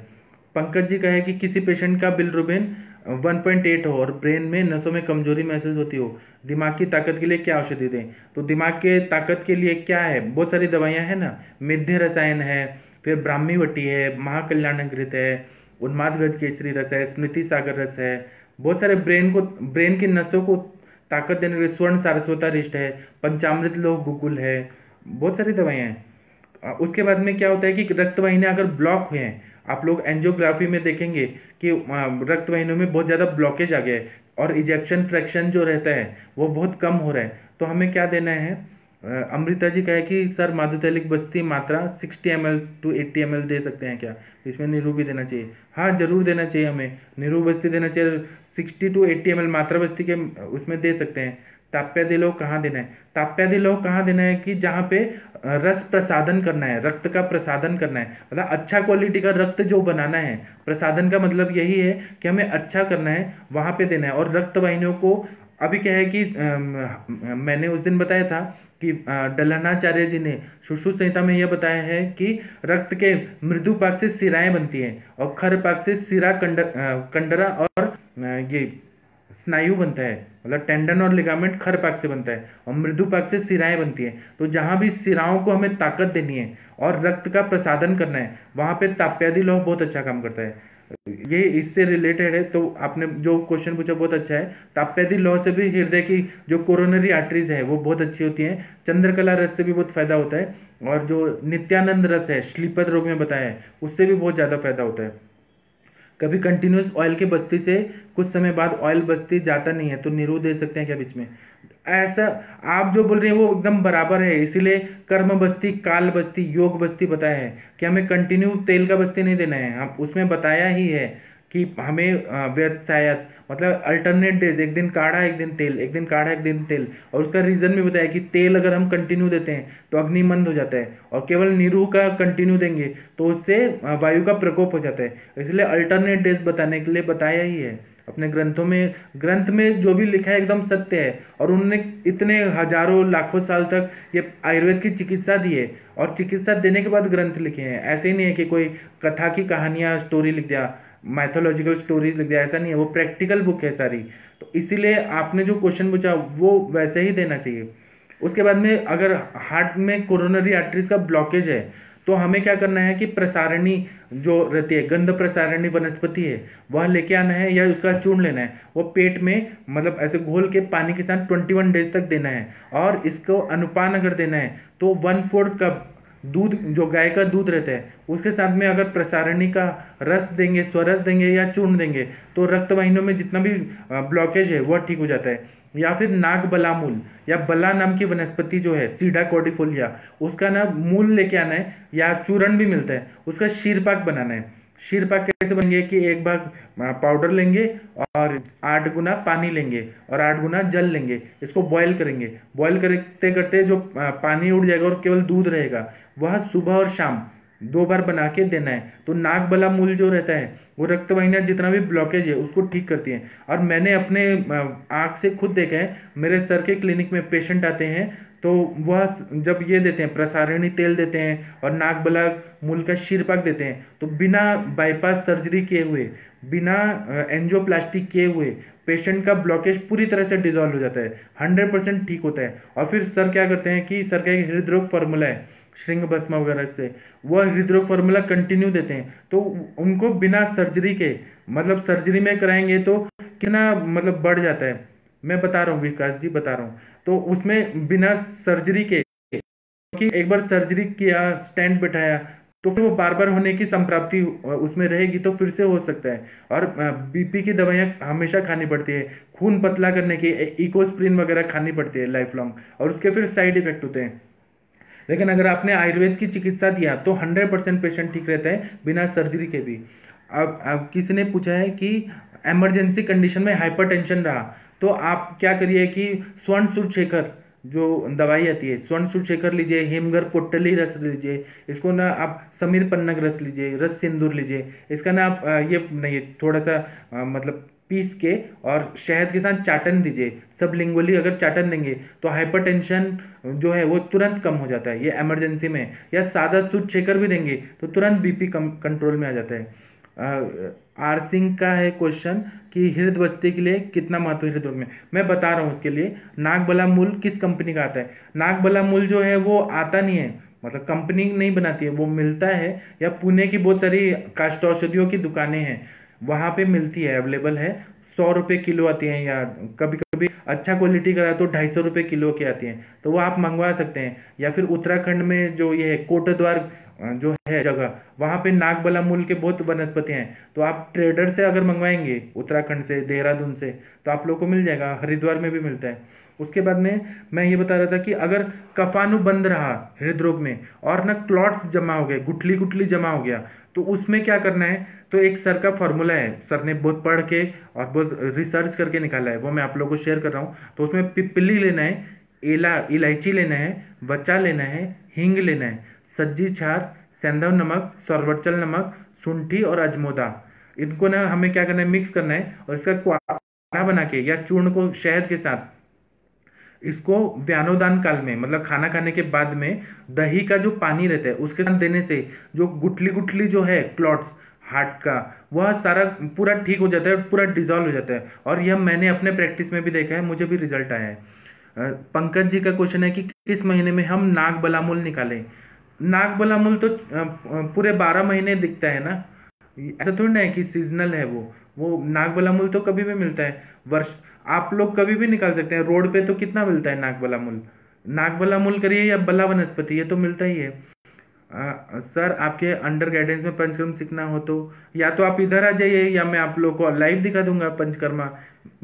पंकज जी कहे कि किसी पेशेंट का बिलिरुबिन 1.8 हो और ब्रेन में नसों में कमजोरी महसूस होती हो, दिमाग की ताकत के लिए क्या औषधि दें। तो दिमाग के ताकत के लिए क्या है, बहुत सारी दवाइयां हैं ना, मेध्य रसायन है, फिर ब्राह्मी वटी है, महाकल्याणकृत है, उन्माद केसरी रस है, स्मृति सागर रस है, बहुत सारे ब्रेन की नसों को ताकत देने के लिए स्वर्ण सारस्वता रिष्ट है, पंचामृत लोह गुगुल है, बहुत सारी दवाइयां हैं। उसके बाद में क्या होता है कि रक्त वाहिनियां अगर ब्लॉक हुए हैं, आप लोग एंजियोग्राफी में देखेंगे कि रक्त वाहिनियों में बहुत ज़्यादा ब्लॉकेज आ गया है और इजेक्शन फ्रैक्शन जो रहता है वो बहुत कम हो रहा है, तो हमें क्या देना है। अमृता जी कहे कि सर माधुतैलिक बस्ती मात्रा 60 ml to 80 ml दे सकते हैं क्या, इसमें नीरू भी देना चाहिए। हाँ जरूर देना चाहिए, हमें नीरू बस्ती देना चाहिए, 60 to 80 ml मात्रा बस्ती के उसमें दे सकते हैं। ताप्यादि लोह कहाँ देना है, ताप्यादि लोह कहाँ देना है कि जहाँ पे रस प्रसादन करना है, रक्त का प्रसादन करना है, मतलब अच्छा क्वालिटी का रक्त जो बनाना है, प्रसादन का मतलब यही है कि हमें अच्छा करना है, वहां पे देना है। और रक्त वाहिनियों को अभी क्या है कि मैंने उस दिन बताया था कि डलहनाचार्य जी ने सुश्रुत संहिता में यह बताया है कि रक्त के मृदु पाक से सिराएं बनती हैं और खर पाक से सिरा कंडरा और ये स्नायु बनता है, मतलब टेंडन और लिगामेंट खर पाक से बनता है और मृदु पाक से सिराएं बनती हैं। तो जहां भी सिराओं को हमें ताकत देनी है और रक्त का प्रसादन करना है वहां पे ताप्यादि लोह बहुत अच्छा काम करता है। ये इससे रिलेटेड है, तो आपने जो क्वेश्चन पूछा बहुत अच्छा है। ताप्यादि लोह से भी हृदय की जो कोरोनरी आर्टरीज है वो बहुत अच्छी होती हैं, चंद्रकला रस से भी बहुत फायदा होता है, और जो नित्यानंद रस है श्लीपद रोग में बताया है उससे भी बहुत ज्यादा फायदा होता है। कभी कंटिन्यूस ऑयल की बस्ती से कुछ समय बाद ऑयल बस्ती जाता नहीं है तो नीरू दे सकते हैं क्या बीच में, ऐसा आप जो बोल रहे हैं वो एकदम बराबर है। इसीलिए कर्म बस्ती, काल बस्ती, योग बस्ती बताया है कि हमें कंटिन्यू तेल का बस्ती नहीं देना है। हम उसमें बताया ही है कि हमें व्यवसायत मतलब अल्टरनेट डेज, एक दिन काढ़ा एक दिन तेल, एक दिन काढ़ा एक दिन तेल, और उसका रीजन भी बताया कि तेल अगर हम कंटिन्यू देते हैं तो अग्निमंद हो जाता है, और केवल नीरू का कंटिन्यू देंगे तो उससे वायु का प्रकोप हो जाता है। इसलिए अल्टरनेट डेज बताने के लिए बताया ही है अपने ग्रंथों में। ग्रंथ में जो भी लिखा है एकदम सत्य है, और उन्होंने इतने हजारों लाखों साल तक ये आयुर्वेद की चिकित्सा दी है, और चिकित्सा देने के बाद ग्रंथ लिखे हैं। ऐसे ही नहीं है कि कोई कथा की कहानियां स्टोरी लिख दिया, माइथोलॉजिकल स्टोरीज लिख दिया, ऐसा नहीं है, वो प्रैक्टिकल बुक है सारी। तो इसीलिए आपने जो क्वेश्चन पूछा वो वैसे ही देना चाहिए। उसके बाद में अगर हार्ट में कोरोनरी आर्टरीज का ब्लॉकेज है तो हमें क्या करना है कि प्रसारणी जो रहती है, गंध प्रसारणी वनस्पति है, वह लेके आना है या उसका चूर्ण लेना है, वो पेट में मतलब ऐसे घोल के पानी के साथ 21 डेज तक देना है। और इसको अनुपान अगर देना है तो 1/4 कप दूध, जो गाय का दूध रहता है उसके साथ में अगर प्रसारणी का रस देंगे, स्वरस देंगे या चूर्ण देंगे तो रक्त वाहिनियों में जितना भी ब्लॉकेज है वह ठीक हो जाता है। या फिर नाग बलामूल या बला नाम की वनस्पति जो है सीडा कॉर्डिफोलिया, उसका ना मूल लेके आना है, या चूर्ण भी मिलता है, उसका शीरपाक बनाना है। शीरपाक कैसे बनेंगे कि 1 भाग पाउडर लेंगे और 8 गुना पानी लेंगे और 8 गुना जल लेंगे, इसको बॉयल करेंगे। बॉयल करते करते जो पानी उड़ जाएगा और केवल दूध रहेगा, वह सुबह और शाम 2 बार बना के देना है। तो नाक बला मूल जो रहता है वो रक्त वाहिनियां जितना भी ब्लॉकेज है उसको ठीक करती हैं। और मैंने अपने आँख से खुद देखा है, मेरे सर के क्लिनिक में पेशेंट आते हैं तो वह जब ये देते हैं, प्रसारणी तेल देते हैं और नाक बला मूल का शीरपाक देते हैं, तो बिना बाईपास सर्जरी किए हुए, बिना एंजियोप्लास्टी किए हुए पेशेंट का ब्लॉकेज पूरी तरह से डिजॉल्व हो जाता है, 100% ठीक होता है। और फिर सर क्या करते हैं कि सर का एक हृदरोग फार्मूला है श्रृंग भस्म वगैरह से, वह हृदरोग फार्मूला कंटिन्यू देते हैं। तो उनको बिना सर्जरी के, मतलब सर्जरी में कराएंगे तो कितना मतलब बढ़ जाता है, मैं बता रहा हूँ विकास जी, बता रहा हूँ। तो उसमें बिना सर्जरी के, क्योंकि एक बार सर्जरी किया, स्टेंट बिठाया, तो फिर वो बार बार होने की संप्राप्ति उसमें रहेगी, तो फिर से हो सकता है। और बीपी की दवाइयाँ हमेशा खानी पड़ती है, खून पतला करने की इकोस्प्रिन वगैरह खानी पड़ती है लाइफ लॉन्ग, और उसके फिर साइड इफेक्ट होते हैं। लेकिन अगर आपने आयुर्वेद की चिकित्सा दिया तो 100% पेशेंट ठीक रहता है बिना सर्जरी के भी। अब किसी ने पूछा है कि इमरजेंसी कंडीशन में हाइपरटेंशन रहा तो आप क्या करिए कि स्वर्ण सुरशेखर जो दवाई आती है, स्वर्ण सुरशेखर लीजिए, हेमगर पोटली रस लीजिए, इसको ना आप समीर पन्नग रस लीजिए, रस सिंदूर लीजिए, इसका ना आप ये नहीं, थोड़ा सा मतलब पीस के और शहद के साथ चाटन दीजिए, सब लिंगुअली अगर चाटन देंगे तो हाइपरटेंशन जो है वो तुरंत कम हो जाता है, ये इमरजेंसी में। या सादा सूद शेकर भी देंगे तो तुरंत बीपी कम कंट्रोल में आ जाता है। आर सिंह का है क्वेश्चन कि हृदय बस्ती के लिए कितना महत्व है हृदय में, मैं बता रहा हूँ उसके लिए। नाक बला मूल किस कंपनी का आता है? नाक बला मूल जो है वो आता नहीं है, मतलब कंपनी नहीं बनाती है, वो मिलता है, या पुणे की बहुत सारी काष्ठ औषधियों की दुकानें हैं वहां पे मिलती है, अवेलेबल है। 100 रुपये किलो आती हैं, या कभी कभी अच्छा क्वालिटी का तो 250 रुपये किलो की आती हैं, तो वो आप मंगवा सकते हैं। या फिर उत्तराखंड में जो ये है कोटद्वार जो है जगह, वहां पे नागबला मूल के बहुत वनस्पति हैं, तो आप ट्रेडर से अगर मंगवाएंगे उत्तराखंड से, देहरादून से, तो आप लोग को मिल जाएगा। हरिद्वार में भी मिलता है। उसके बाद में मैं ये बता रहा था कि अगर कफानुबंध रहा हृदरोग में और ना क्लॉट्स जमा हो गए, गुठली गुठली जमा हो गया, तो उसमें क्या करना है? तो एक सर का फॉर्मूला है, सर ने बहुत पढ़ के और बहुत रिसर्च करके निकाला है, वो मैं आप लोगों को शेयर कर रहा हूँ। तो उसमें पिपली लेना है, इलायची लेना है, बच्चा लेना है, हींग लेना है, सज्जी छार, सेंधव नमक, सौरवटचल नमक, शुंठी और अजमोदा, इनको ना हमें क्या करना है? मिक्स करना है और इसका काढ़ा बना के या चूर्ण को शहद के साथ, इसको व्यानोदान काल में, मतलब खाना खाने के बाद में दही का जो पानी रहता है उसके साथ देने से जो गुठली गुठली जो है क्लॉट्स हार्ट का, वह सारा पूरा ठीक हो जाता है, पूरा डिजॉल्व हो जाता है। और यह मैंने अपने प्रैक्टिस में भी देखा है, मुझे भी रिजल्ट आया है। पंकज जी का क्वेश्चन है कि किस महीने में हम नाग बलामूल निकालें? नाग बलामूल तो पूरे 12 महीने दिखता है ना, ऐसा थोड़ी ना है कि सीजनल है वो नाग बलामूल तो कभी भी मिलता है, वर्ष आप लोग कभी भी निकाल सकते हैं। रोड पे तो कितना मिलता है नाग बलामूल, नाग बलामूल करिए या बला वनस्पति, ये तो मिलता ही है। सर आपके अंडर गाइडेंस में पंचकर्म सीखना हो तो या तो आप इधर आ जाइए, या मैं आप लोगों को लाइव दिखा दूंगा पंचकर्मा।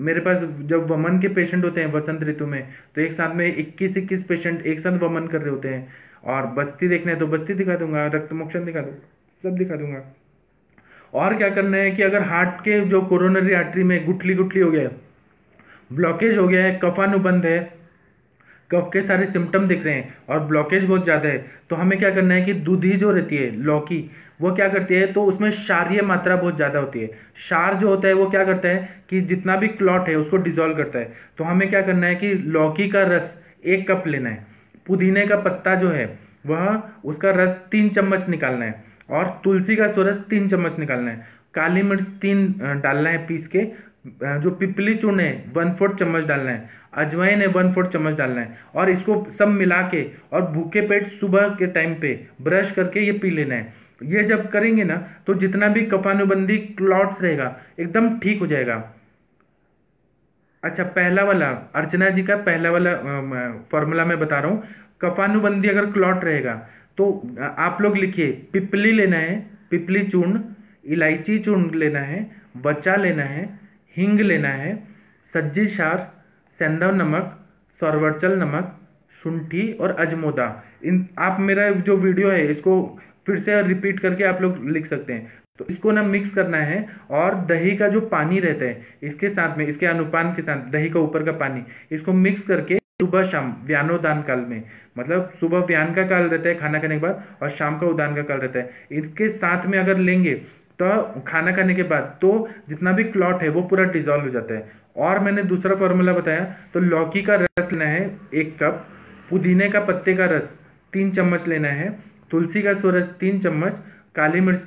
मेरे पास जब वमन के पेशेंट होते हैं वसंत ऋतु में, तो एक साथ में 21-21 पेशेंट एक साथ वमन कर रहे होते हैं, और बस्ती देखना है तो बस्ती दिखा दूंगा, रक्त मोक्षण दिखा दूंगा, सब दिखा दूंगा। और क्या करना है कि अगर हार्ट के जो कोरोनरी आर्टरी में गुठली गुठली हो गया है, ब्लॉकेज हो गया है, कफानुबंध है, कफ के सारे सिम्टम दिख रहे हैं और ब्लॉकेज बहुत ज्यादा है, तो हमें क्या करना है कि दूधी जो रहती है लौकी, वो क्या करती है, तो उसमें क्षारीय मात्रा बहुत ज्यादा होती है। क्षार जो होता है वो क्या करता है कि जितना भी क्लॉट है उसको डिजोल्व करता है। तो हमें क्या करना है कि लौकी का रस 1 कप लेना है, पुदीने का पत्ता जो है वह उसका रस 3 चम्मच निकालना है, और तुलसी का रस 3 चम्मच निकालना है, काली मिर्च 3 डालना है पीस के, जो पिपली चूर्ण है 1/4 चम्मच डालना है, अजवाइन है 1/4 चम्मच डालना है, और इसको सब मिला के और भूखे पेट सुबह के टाइम पे ब्रश करके ये पी लेना है। ये जब करेंगे ना तो जितना भी कफानुबंधी क्लॉट्स रहेगा एकदम ठीक हो जाएगा। अच्छा, पहला वाला अर्चना जी का पहला वाला फॉर्मूला मैं बता रहा हूँ। कफानुबंधी अगर क्लॉट रहेगा तो आप लोग लिखिए, पिपली लेना है, पिपली चूर्ण, इलायची चूर्ण लेना है, बच्चा लेना है, हींग लेना है, सज्जी क्षार, सेंधव नमक, सौरवटचल नमक, शुंठी और अजमोदा। इन आप मेरा जो वीडियो है इसको फिर से रिपीट करके आप लोग लिख सकते हैं। तो इसको ना मिक्स करना है, और दही का जो पानी रहता है इसके साथ में, इसके अनुपान के साथ दही का ऊपर का पानी, इसको मिक्स करके सुबह शाम व्यानोदान काल में, मतलब सुबह व्यान का काल रहता है खाना खाने के बाद और शाम का उदान का काल रहता है। इसके साथ में अगर लेंगे तो खाना खाने के बाद तो जितना भी क्लॉट है वो पूरा डिजॉल्व हो जाता है। और मैंने दूसरा फॉर्मूला बताया, तो लौकी का रस लेना है 1 कप, पुदीने का पत्ते का रस 3 चम्मच लेना है, तुलसी का सोरस 3 चम्मच, काली मिर्च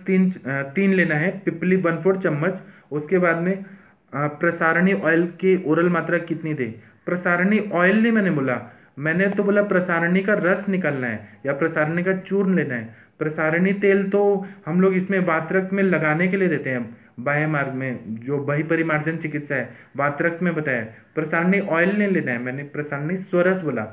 3 लेना है, पिपली 1/4 चम्मच। उसके बाद में प्रसारणी ऑयल की ओरल मात्रा कितनी दे। प्रसारणी ऑयल नहीं मैंने बोला, मैंने तो बोला प्रसारणी का रस निकालना है या प्रसारणी का चूर्ण लेना है। प्रसारणी तेल तो हम लोग इसमें वातरक्त में लगाने के लिए देते हैं, बाह्य मार्ग में जो बहिपरिमार्जन चिकित्सा है वातरक्त में बताया। प्रसारणी ऑयल नहीं लेना है, मैंने प्रसारणी स्वरस बोला।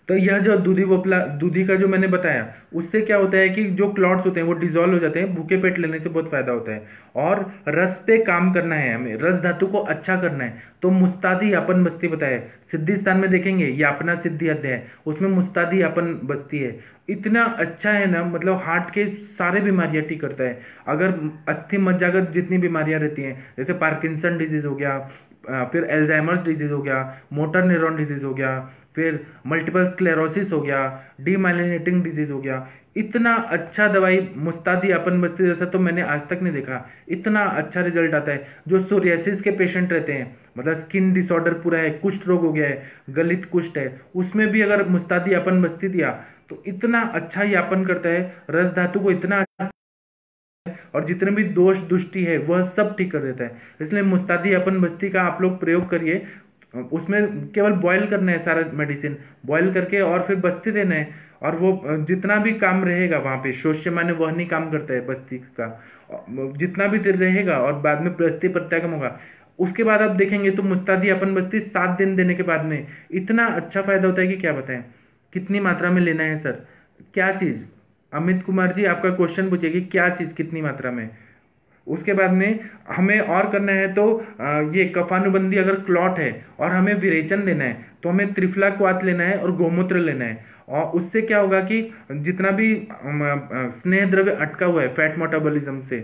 तो यह जो दूधी का जो मैंने बताया, उससे क्या होता है कि जो क्लॉट्स होते हैं वो डिजोल्व हो जाते हैं। भूखे पेट लेने से बहुत फायदा होता है। और रस पे काम करना है, हमें रस धातु को अच्छा करना है। तो मुस्तादी यापन बस्ती बताया, सिद्धि स्थान में देखेंगे यापना सिद्धि अध्याय है, उसमें मुस्तादी यापन बस्ती है। इतना अच्छा है ना, मतलब हार्ट के सारे बीमारियां ठीक करता है। अगर अस्थि मज्जागत जितनी बीमारियां रहती हैं, जैसे पार्किंसन डिजीज हो गया, फिर एल्जाइमर्स डिजीज हो गया, मोटर न्यूरॉन डिजीज हो गया, फिर मल्टीपल स्क्लेरोसिस हो गया, डीमाइलिनेटिंग डिजीज हो गया, इतना अच्छा दवाई मुस्तादी अपन बस्ती जैसा तो मैंने आज तक नहीं देखा। इतना अच्छा रिजल्ट आता है। जो सोरियासिस के पेशेंट रहते हैं, मतलब स्किन डिसऑर्डर पूरा है, कुष्ठ रोग हो गया है, गलित कुष्ठ है, उसमें भी अगर मुस्तादी अपन बस्ती दिया तो इतना अच्छा यापन करता है। रस धातु को इतना, और जितने भी दोष दुष्टि है वह सब ठीक कर देता है। इसलिए मुस्तादी अपन बस्ती का आप लोग प्रयोग करिए। उसमें केवल बॉईल करना है, सारा मेडिसिन बॉईल करके और फिर बस्ती देना है। और वो जितना भी काम रहेगा वहां पे शोष्य माने वह नहीं काम करता है बस्ती का, जितना भी देर रहेगा और बाद में बस्ती प्रत्यागम होगा। उसके बाद आप देखेंगे तो मुस्तादी अपन बस्ती 7 दिन देने के बाद में इतना अच्छा फायदा होता है कि क्या बताएं। कितनी मात्रा में लेना है सर, क्या चीज, अमित कुमार जी आपका क्वेश्चन पूछेगी क्या चीज कितनी मात्रा में। उसके बाद में हमें और करना है तो ये कफानुबंदी अगर क्लॉट है और हमें विरेचन देना है तो हमें त्रिफला क्वाथ लेना है और गोमूत्र लेना है। और उससे क्या होगा कि जितना भी स्नेह द्रव्य अटका हुआ है फैट मेटाबॉलिज्म से।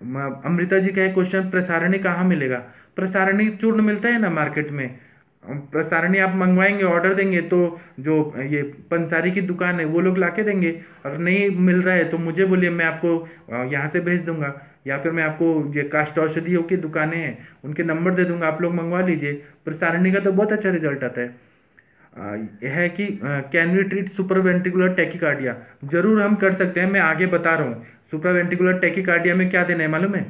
अमृता जी का है क्वेश्चन, प्रसारणी कहाँ मिलेगा। प्रसारणी चूर्ण मिलता है ना मार्केट में। प्रसारणी आप मंगवाएंगे, ऑर्डर देंगे तो जो ये पंसारी की दुकान है वो लोग लाके देंगे। अगर नहीं मिल रहा है तो मुझे बोलिए, मैं आपको यहाँ से भेज दूंगा, या फिर मैं आपको ये काष्ठ औषधियों की दुकानें हैं उनके नंबर दे दूंगा, आप लोग मंगवा लीजिए। प्रसारणी का तो बहुत अच्छा रिजल्ट आता है। यह है कि कैन वी ट्रीट सुपरवेंट्रिकुलर टैकीकार्डिया। जरूर हम कर सकते हैं, मैं आगे बता रहा हूँ। सुपरवेंट्रिकुलर टैकीकार्डिया में क्या देना है मालूम है।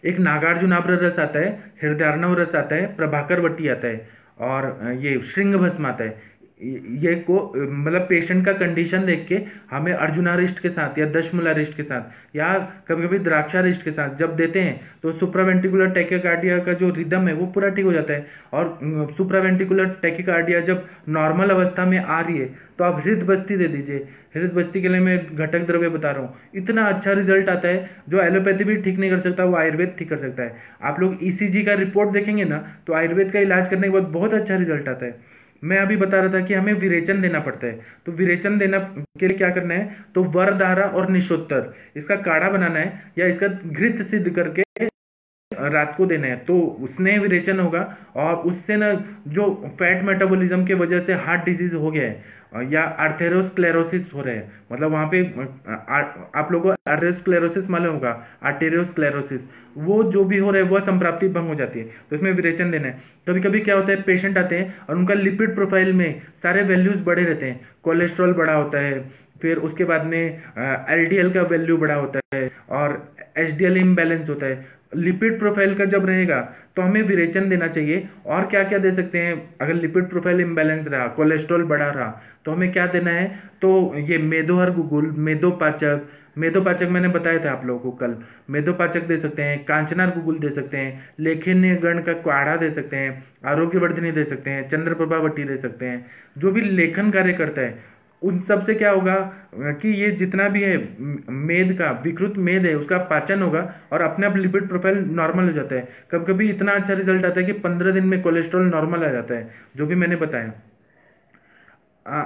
एक नागार्जुनाभ्र रस आता है, हृदयार्णव रस आता है, प्रभाकर वटी आता है और ये श्रृंग भस्म आता है। ये को मतलब पेशेंट का कंडीशन देख के हमें अर्जुनारिष्ट के साथ या दशमूलारिष्ट के साथ या कभी कभी द्राक्षारिष्ट के साथ जब देते हैं तो सुप्रावेंट्रिकुलर टैकीकार्डिया का जो रिदम है वो पूरा ठीक हो जाता है। और सुप्रावेंट्रिकुलर टैकीकार्डिया जब नॉर्मल अवस्था में आ रही है तो आप हृदय बस्ती दे दीजिए। हृदय बस्ती के लिए मैं घटक द्रव्य बता रहा हूँ, इतना अच्छा रिजल्ट आता है। जो एलोपैथी भी ठीक नहीं कर सकता वो आयुर्वेद ठीक कर सकता है। आप लोग ईसीजी का रिपोर्ट देखेंगे ना तो आयुर्वेद का इलाज करने के बाद बहुत अच्छा रिजल्ट आता है। मैं अभी बता रहा था कि हमें विरेचन देना पड़ता है, तो विरेचन देना के लिए क्या करना है, तो वरधारा और निशोत्तर इसका काढ़ा बनाना है या इसका घृत सिद्ध करके रात को देना है, तो उसने विरेचन होगा। और उससे ना जो फैट मेटाबॉलिज्म के वजह से हार्ट डिजीज हो गया है या आर्थेरोस्क्लेरोसिस हो रहा है, मतलब वहां पे आप लोगों को आर्थेरोस्क्लेरोसिस मालूम होगा, आर्टेरियोस्क्लेरोसिस, वो जो भी हो रहा है वह संप्राप्ति भंग हो जाती है, तो इसमें विरेचन देना है। कभी कभी क्या होता है, पेशेंट आते हैं और उनका लिपिड प्रोफाइल में सारे वैल्यूज बढ़े रहते हैं, कोलेस्ट्रॉल बढ़ा होता है, फिर उसके बाद में एलडीएल का वैल्यू बढ़ा होता है और एचडीएल इम्बैलेंस होता है। लिपिड प्रोफाइल का जब रहेगा तो हमें विरेचन देना चाहिए। और क्या क्या दे सकते हैं, अगर लिपिड प्रोफाइल इम्बैलेंस रहा, कोलेस्ट्रॉल बढ़ा रहा, तो हमें क्या देना है, तो ये मेदोहर गुगुल, मेदोपाचक, मेदोपाचक मैंने बताया था आप लोगों को कल, मेदोपाचक दे सकते हैं, कांचनार गुगुल दे सकते हैं, लेखन्य गण का काढ़ा दे सकते हैं, आरोग्यवर्धिनी दे सकते हैं, चंद्रप्रभा वटी दे सकते हैं। जो भी लेखन कार्य करता है उन सब से क्या होगा कि ये जितना भी है मेद का विकृत मेद है उसका पाचन होगा और अपने आप लिपिड प्रोफाइल नॉर्मल हो जाता है। कभी कभी इतना अच्छा रिजल्ट आता है कि 15 दिन में कोलेस्ट्रॉल नॉर्मल आ जाता है, जो भी मैंने बताया।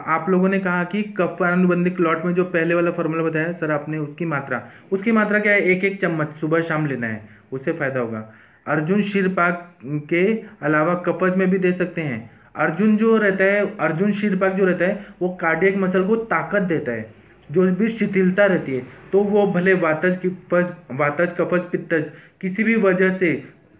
आप लोगों ने कहा कि कफानुबंधी क्लॉट में जो पहले वाला फॉर्मूला बताया सर आपने, उसकी मात्रा क्या है, 1-1 चम्मच सुबह शाम लेना है, उससे फायदा होगा। अर्जुन शिरपाक के अलावा कपज में भी दे सकते हैं। अर्जुन जो रहता है, अर्जुन शीर्षभाग जो रहता है वो कार्डियक मसल को ताकत देता है, जो भी शिथिलता रहती है। तो वो भले वातज कफज पित्तज किसी भी वजह से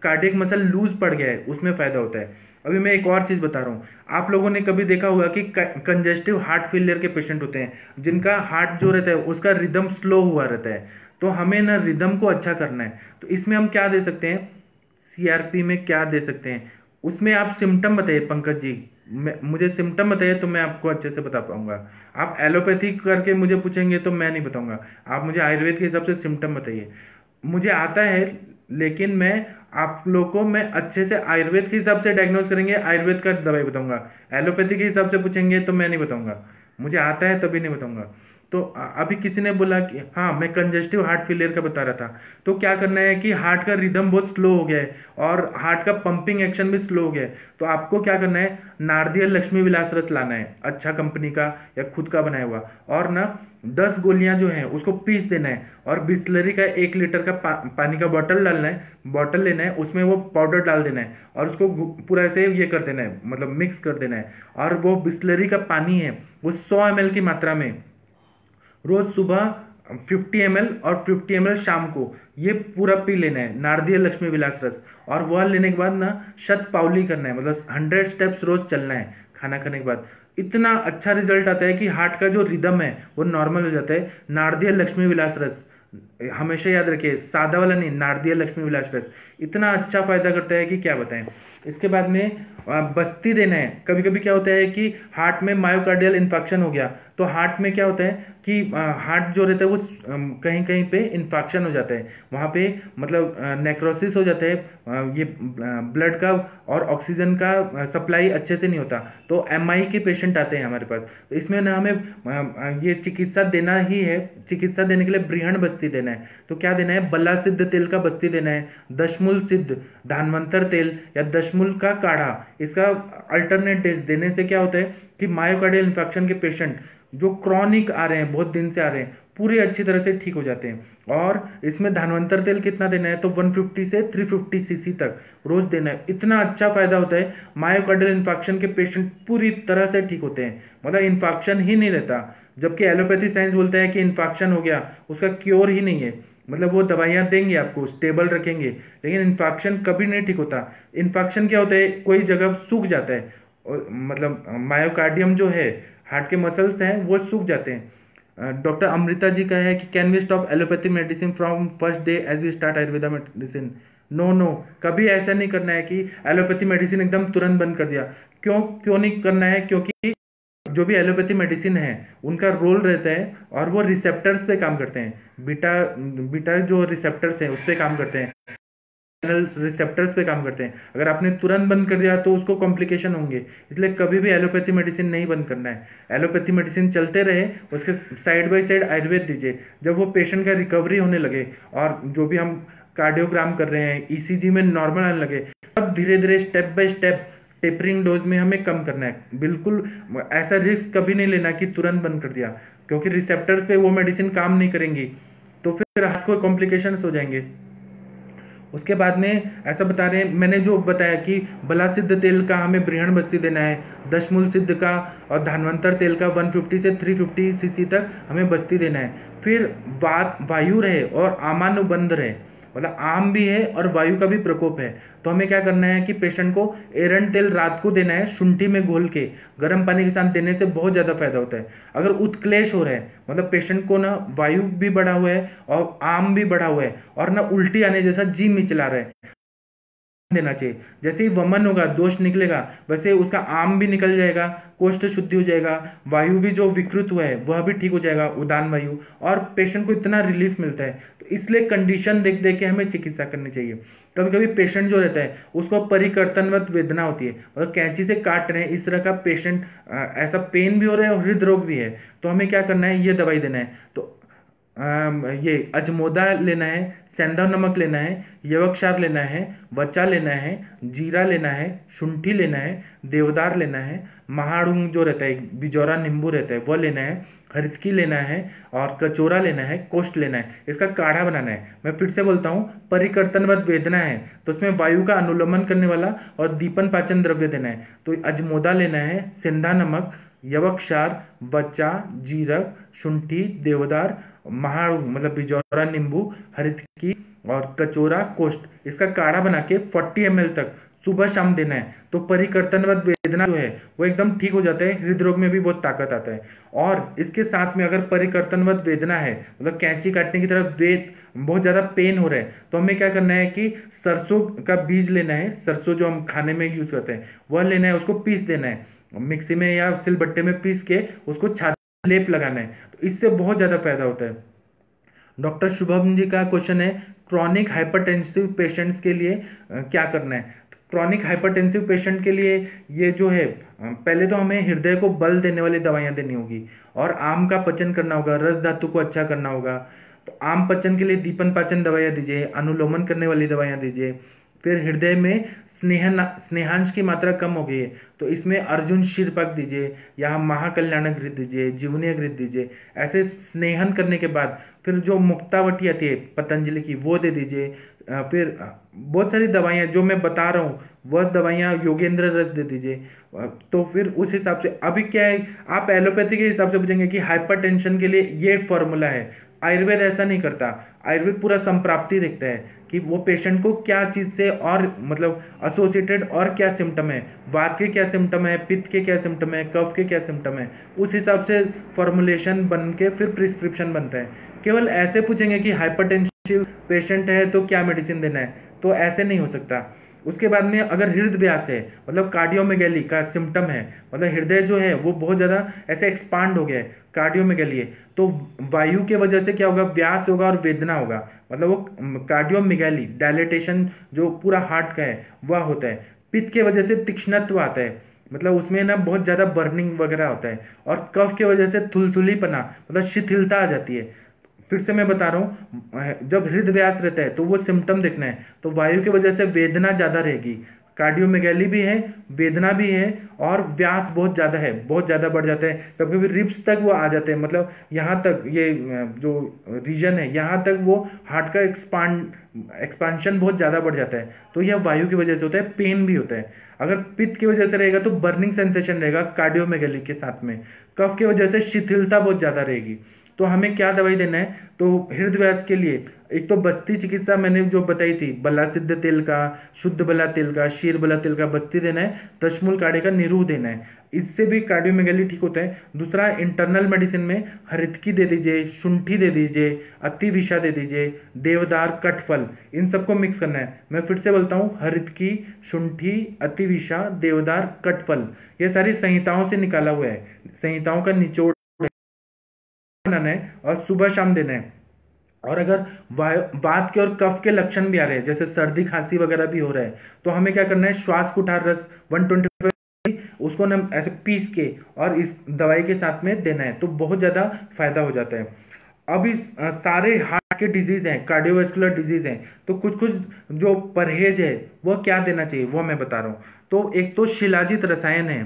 कार्डियक मसल लूज पड़ गया है, उसमें फायदा होता है। अभी मैं एक और चीज बता रहा हूँ, आप लोगों ने कभी देखा होगा कि कंजेस्टिव हार्ट फेलियर के पेशेंट होते हैं, जिनका हार्ट जो रहता है उसका रिदम स्लो हुआ रहता है। तो हमें ना रिदम को अच्छा करना है, तो इसमें हम क्या दे सकते हैं, सीआरपी में क्या दे सकते हैं, उसमें आप सिम्टम बताइए पंकज जी। मुझे सिम्टम बताइए तो मैं आपको अच्छे से बता पाऊंगा। आप एलोपैथी करके मुझे पूछेंगे तो मैं नहीं बताऊंगा। आप मुझे आयुर्वेद के हिसाब से सिम्टम बताइए। मुझे आता है, लेकिन मैं आप लोग को मैं अच्छे से आयुर्वेद के हिसाब से डायग्नोज करेंगे, आयुर्वेद का दवाई बताऊंगा। एलोपैथी के हिसाब से पूछेंगे तो मैं नहीं बताऊंगा, मुझे आता है तभी नहीं बताऊंगा। तो अभी किसी ने बोला कि हाँ मैं कंजेस्टिव हार्ट फेलियर का बता रहा था, तो क्या करना है कि हार्ट का रिदम बहुत स्लो हो गया है और हार्ट का पंपिंग एक्शन भी स्लो हो गया है। तो आपको क्या करना है, नारदियल लक्ष्मी विलास रस लाना है, अच्छा कंपनी का या खुद का बनाया हुआ, और ना 10 गोलियां जो हैं उसको पीस देना है, और बिस्लरी का 1 लीटर का पानी का बॉटल डालना है, बॉटल लेना है, उसमें वो पाउडर डाल देना है और उसको पूरा ऐसे ये कर देना है, मतलब मिक्स कर देना है। और वो बिस्लरी का पानी है वो 100 ml की मात्रा में रोज सुबह 50 ml और 50 ml शाम को ये पूरा पी लेना है, नारदियल लक्ष्मी विलास रस। और वह लेने के बाद ना शतपावली करना है, मतलब 100 स्टेप्स रोज चलना है खाना खाने के बाद। इतना अच्छा रिजल्ट आता है कि हार्ट का जो रिदम है वो नॉर्मल हो जाता है। नारदियल लक्ष्मी विलास रस हमेशा याद रखिए, सादा वाला नहीं, नारदियल लक्ष्मी विलास रस इतना अच्छा फायदा करता है कि क्या बताएं। इसके बाद में बस्ती देना है। कभी कभी क्या होता है कि हार्ट में मायोकार्डियल इन्फेक्शन हो गया, तो हार्ट में क्या होता है कि हार्ट जो रहता है वो कहीं कहीं पे इन्फेक्शन हो जाता है, वहाँ पे मतलब नेक्रोसिस हो जाता है, ये ब्लड का और ऑक्सीजन का सप्लाई अच्छे से नहीं होता, तो एमआई के पेशेंट आते हैं हमारे पास। तो इसमें ना हमें ये चिकित्सा देना ही है, चिकित्सा देने के लिए बृहण बस्ती देना है। तो क्या देना है, बल्ला सिद्ध तेल का बस्ती देना है, दशमूल सिद्ध धानवंतर तेल या दशमूल का काढ़ा, इसका अल्टरनेट डेज देने से क्या होता है कि मायोकार्डियल इन्फेक्शन के पेशेंट जो क्रॉनिक आ रहे हैं, बहुत दिन से आ रहे हैं, पूरे अच्छी तरह से ठीक हो जाते हैं। और इसमें धानवंतर तेल कितना देना है, तो 150 से 350 सीसी तक रोज देना है। इतना अच्छा फायदा होता है, मायोकार्डियल इन्फेक्शन के पेशेंट पूरी तरह से ठीक होते हैं, मतलब इन्फेक्शन ही नहीं रहता। जबकि एलोपैथी साइंस बोलता है कि इन्फेक्शन हो गया उसका क्योर ही नहीं है, मतलब वो दवाइयां देंगे आपको स्टेबल रखेंगे, लेकिन इन्फेक्शन कभी नहीं ठीक होता। इन्फेक्शन क्या होता है, कोई जगह सूख जाता है, मतलब मायोकार्डियम जो है, हार्ट के मसल्स हैं वो सूख जाते हैं। डॉक्टर अमृता जी का है कि can we stop allopathy medicine from first day as we start Ayurveda medicine. No no, कभी ऐसा नहीं करना है कि एलोपैथी मेडिसिन एकदम तुरंत बंद कर दिया। क्यों क्यों नहीं करना है, क्योंकि जो भी एलोपैथी मेडिसिन है उनका रोल रहता है और वो रिसेप्टर्स पे काम करते हैं, बीटा बीटा जो रिसेप्टर्स हैं उस पे काम करते हैं, रिसेप्टर्स पे काम करते हैं। अगर आपने तुरंत बंद कर दिया तो उसको कॉम्प्लिकेशन होंगे, इसलिए कभी भी एलोपैथी मेडिसिन नहीं बंद करना है। एलोपैथी मेडिसिन चलते रहे, उसके साइड बाय साइड आयुर्वेद दीजिए। जब वो पेशेंट का रिकवरी होने लगे और जो भी हम कार्डियोग्राम कर रहे हैं ईसीजी में नॉर्मल आने लगे, तब धीरे धीरे step by step tapering dose में हमें कम करना है। बिल्कुल ऐसा रिस्क कभी नहीं लेना कि तुरंत बंद कर दिया, क्योंकि रिसेप्टर्स पे वो मेडिसिन काम नहीं करेंगी तो फिर आपको कॉम्प्लिकेशंस हो जाएंगे। उसके बाद में ऐसा बता रहे हैं, मैंने जो बताया कि बला सिद्ध तेल का हमें बृहण बस्ती देना है, दशमूल सिद्ध का और धानवंतर तेल का 150 से 350 सीसी तक हमें बस्ती देना है। फिर वायु रहे और आमानुबंध रहे, मतलब आम भी है और वायु का भी प्रकोप है, तो हमें क्या करना है कि पेशेंट को एरंड तेल रात को देना है, शुंठी में घोल के गर्म पानी के साथ देने से बहुत ज्यादा फायदा होता है। अगर उत्क्लेश हो रहा है, मतलब पेशेंट को ना वायु भी बढ़ा हुआ है और आम भी बढ़ा हुआ है और ना उल्टी आने जैसा जी मिचला रहा है, देना चाहिए। जैसे ही वमन होगा, दोष निकलेगा, वैसे उसका आम भी निकल जाएगा, कोष्ठ शुद्धि हो जाएगा, वायु भी जो विकृत हुआ है वह भी ठीक हो जाएगा, उदान वायु, और पेशेंट को इतना रिलीफ मिलता है। तो इसलिए कंडीशन देख देख के हमें चिकित्सा करनी चाहिए। कभी कभी पेशेंट जो रहता है उसको परिकर्तनवत वेदना होती है, मतलब कैंची से काट रहे हैं इस तरह का पेशेंट, ऐसा पेन भी हो रहा है और हृदय रोग भी है, तो हमें क्या करना है, ये दवाई देना है। तो ये अजमोदा लेना है, सेंधा नमक लेना है, यवक्षार लेना है, वचा लेना है, जीरा लेना है, शुंठी लेना है, देवदार लेना है, महाड़ूंग जो रहता है बिजौरा नींबू रहता है वह लेना है, हरितकी लेना है और कचोरा लेना है, कोष्ठ लेना है, इसका काढ़ा बनाना है। मैं फिर से बोलता हूँ, परिकर्तनवत वेदना है तो उसमें वायु का अनुलोमन करने वाला और दीपन पाचन द्रव्य देना है। तो अजमोदा लेना है, सेंधा नमक, यवक्षार, बच्चा, जीरक, शुंठी, देवदार, महा मतलब बिजौरा नींबू, हरितकी और कचोरा, कोष्ठ, इसका काढ़ा बना के 40 ml तक सुबह शाम देना है। तो परिकर्तनवत वेदना जो है वो एकदम ठीक हो जाता है, हृदय रोग में भी बहुत ताकत आता है। और इसके साथ में अगर परिकर्तनवत वेदना है, मतलब कैंची काटने की तरफ वेद बहुत ज्यादा पेन हो रहा है, तो हमें क्या करना है कि सरसों का बीज लेना है, सरसों जो हम खाने में यूज करते हैं वह लेना है, उसको पीस देना है मिक्सी में या सिलबट्टे में पीस के उसको छाती लेप लगाना है। तो इससे बहुत ज्यादा फायदा होता है। डॉक्टर शुभम जी का क्वेश्चन है, क्रॉनिक हाइपरटेंसिव पेशेंट्स के लिए क्या करना है। क्रॉनिक हाइपरटेंसिव पेशेंट के लिए ये जो है, पहले तो हमें हृदय को बल देने वाली दवाइयां देनी होगी और आम का पचन करना होगा, रस धातु को अच्छा करना होगा। तो आम पचन के लिए दीपन पाचन दवाइयां दीजिए, अनुलोमन करने वाली दवाइयां दीजिए। फिर हृदय में स्नेहांश की मात्रा कम हो गई है तो इसमें अर्जुन शीरपक दीजिए या महाकल्याणक घृत दीजिए, जीवनीय घृत दीजिए। ऐसे स्नेहन करने के बाद फिर जो मुक्तावटी आती है पतंजलि की वो दे दीजिए। फिर बहुत सारी दवाइयां जो मैं बता रहा हूँ वह दवाइयां, योगेंद्र रस दे दीजिए। तो फिर उस हिसाब से अभी क्या है, आप एलोपैथी के हिसाब से पूछेंगे कि हाइपरटेंशन के लिए ये फॉर्मूला है। आयुर्वेद ऐसा नहीं करता, आयुर्वेद पूरा संप्राप्ति देखता है कि वो पेशेंट को क्या चीज से और मतलब एसोसिएटेड और क्या सिम्टम है, वात के क्या सिम्टम है, पित्त के क्या सिम्टम है, कफ के क्या सिम्टम है, उस हिसाब से फॉर्मुलेशन बन के फिर प्रिस्क्रिप्शन बनता है। केवल ऐसे पूछेंगे कि हाइपरटेंसिव पेशेंट है तो क्या मेडिसिन देना है, तो ऐसे नहीं हो सकता। उसके बाद में अगर हृदय व्यास है, मतलब कार्डियोमेगैली का सिम्टम है, मतलब हृदय जो है वो बहुत ज्यादा ऐसे एक्सपांड हो गया है, कार्डियोमेगैली है, तो वायु के वजह से क्या होगा, व्यास होगा और वेदना होगा। मतलब वो कार्डियोमेगैली डायलेटेशन जो पूरा हार्ट का है वह होता है। पित्त के वजह से तीक्ष्णत्व आता है, मतलब उसमें ना बहुत ज्यादा बर्निंग वगैरह होता है। और कफ के वजह से थुलथुलीपना, मतलब शिथिलता आ जाती है। फिर से मैं बता रहा हूँ, जब हृदय व्यास रहता है तो वो सिम्टम देखना है, तो वायु की वजह से वेदना ज्यादा रहेगी, कार्डियोमेगैली भी है, वेदना भी है और व्यास बहुत ज्यादा है, बहुत ज्यादा बढ़ जाता है। कभी कभी रिब्स तक वो आ जाते हैं, मतलब यहाँ तक ये जो रीजन है यहाँ तक वो हार्ट का एक्सपांशन बहुत ज्यादा बढ़ जाता है। तो यह वायु की वजह से होता है, पेन भी होता है। अगर पित्त की वजह से रहेगा तो बर्निंग सेंसेशन रहेगा कार्डियोमेगैली के साथ में। कफ की वजह से शिथिलता बहुत ज्यादा रहेगी। तो हमें क्या दवाई देना है, तो हृदय व्यास के लिए एक तो बस्ती चिकित्सा मैंने जो बताई थी, बला सिद्ध तेल का, शुद्ध बला तेल का, शीर बला तेल का बस्ती देना है, दशमूल काढ़े का निरूह देना है, इससे भी कार्डियोमेगैली ठीक होता है। दूसरा, इंटरनल मेडिसिन में हरितकी दे दीजिए, शुंठी दे दीजिए, अतिविषा दे दीजिए, देवदार, कटफल, इन सबको मिक्स करना है। मैं फिर से बोलता हूँ, हरितकी, शुंठी, अतिविषा, देवदार, कटफल, ये सारी संहिताओं से निकाला हुआ है, संहिताओं का निचोड़ बनाना है और सुबह शाम देना है। और अगर वात के और कफ के लक्षण भी आ रहे हैं, जैसे सर्दी खांसी वगैरह भी हो रहा है, तो हमें क्या करना है, श्वास कुठार रस 125 उसको ना ऐसे पीस के और इस दवाई के साथ में देना है, तो बहुत ज्यादा फायदा हो जाता है। अभी सारे हार्ट के डिजीज हैं, कार्डियोवास्कुलर डिजीज हैं, तो कुछ कुछ जो परहेज है वो क्या देना चाहिए वो मैं बता रहा हूँ। तो एक तो शिलाजित रसायन है,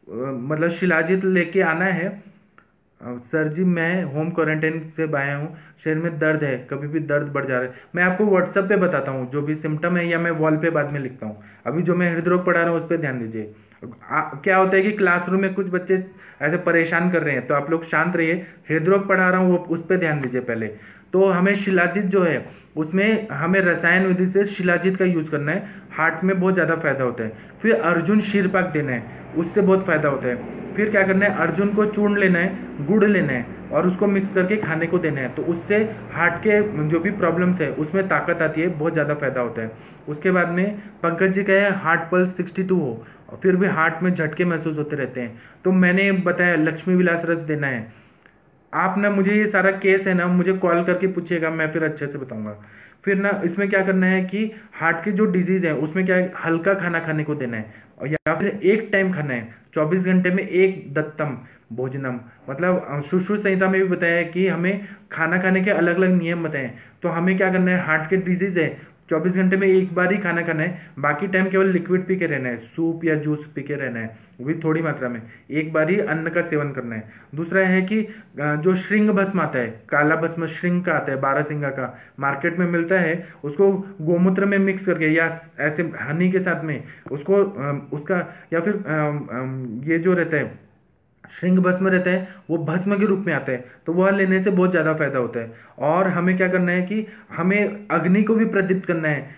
मतलब शिलाजित लेके आना है। सर जी मैं होम क्वारंटाइन से आया हूँ, शरीर में दर्द है, कभी भी दर्द बढ़ जा रहा है। मैं आपको व्हाट्सएप पे बताता हूँ जो भी सिम्टम है, या मैं वॉल पे बाद में लिखता हूँ। अभी जो मैं हृदय रोग पढ़ा रहा हूँ उस पर ध्यान दीजिए। क्या होता है कि क्लासरूम में कुछ बच्चे ऐसे परेशान कर रहे हैं, तो आप लोग शांत रहिए, हृदय रोग पढ़ा रहा हूँ उस पर ध्यान दीजिए पहले। तो हमें शिलाजित जो है उसमें हमें रसायन विधि से शिलाजित का यूज करना है, हार्ट में बहुत ज्यादा फायदा होता है। फिर अर्जुन शीरपाक देना है, उससे बहुत फायदा होता है। फिर क्या करना है, अर्जुन को चूर्ण लेना है, गुड़ लेना है और उसको मिक्स करके खाने को देना है, तो उससे हार्ट के जो भी प्रॉब्लम्स है उसमें ताकत आती है, बहुत ज़्यादा फायदा होता है। उसके बाद में पंकज जी का है हार्ट पल्स 62 हो और फिर भी हार्ट में झटके महसूस होते रहते हैं, तो मैंने बताया लक्ष्मी विलास रस देना है। आप ना मुझे ये सारा केस है ना मुझे कॉल करके पूछिएगा, मैं फिर अच्छे से बताऊंगा। फिर ना इसमें क्या करना है कि हार्ट की जो डिजीज है उसमें क्या है, हल्का खाना खाने को देना है और या फिर एक टाइम खाना है, 24 घंटे में एक दत्तम भोजनम। मतलब सुश्रुत संहिता में भी बताया है कि हमें खाना खाने के अलग अलग नियम बताए हैं। तो हमें क्या करना है, हार्ट के डिजीज है 24 घंटे में एक बार ही खाना खाना है, बाकी टाइम केवल लिक्विड पी के रहना है, सूप या जूस पी के रहना है, वो भी थोड़ी मात्रा में, एक बार ही अन्न का सेवन करना है। दूसरा है कि जो श्रृंग भस्म आता है, काला भस्म श्रृंग का आता है, बारहसिंगा का मार्केट में मिलता है, उसको गोमूत्र में मिक्स करके या ऐसे हनी के साथ में उसको उसका, या फिर ये जो रहता है श्रृंग भस्म रहता है, वो भस्म के रूप में आता है, तो वह लेने से बहुत ज़्यादा फायदा होता है। और हमें क्या करना है कि हमें अग्नि को भी प्रदीप्त करना है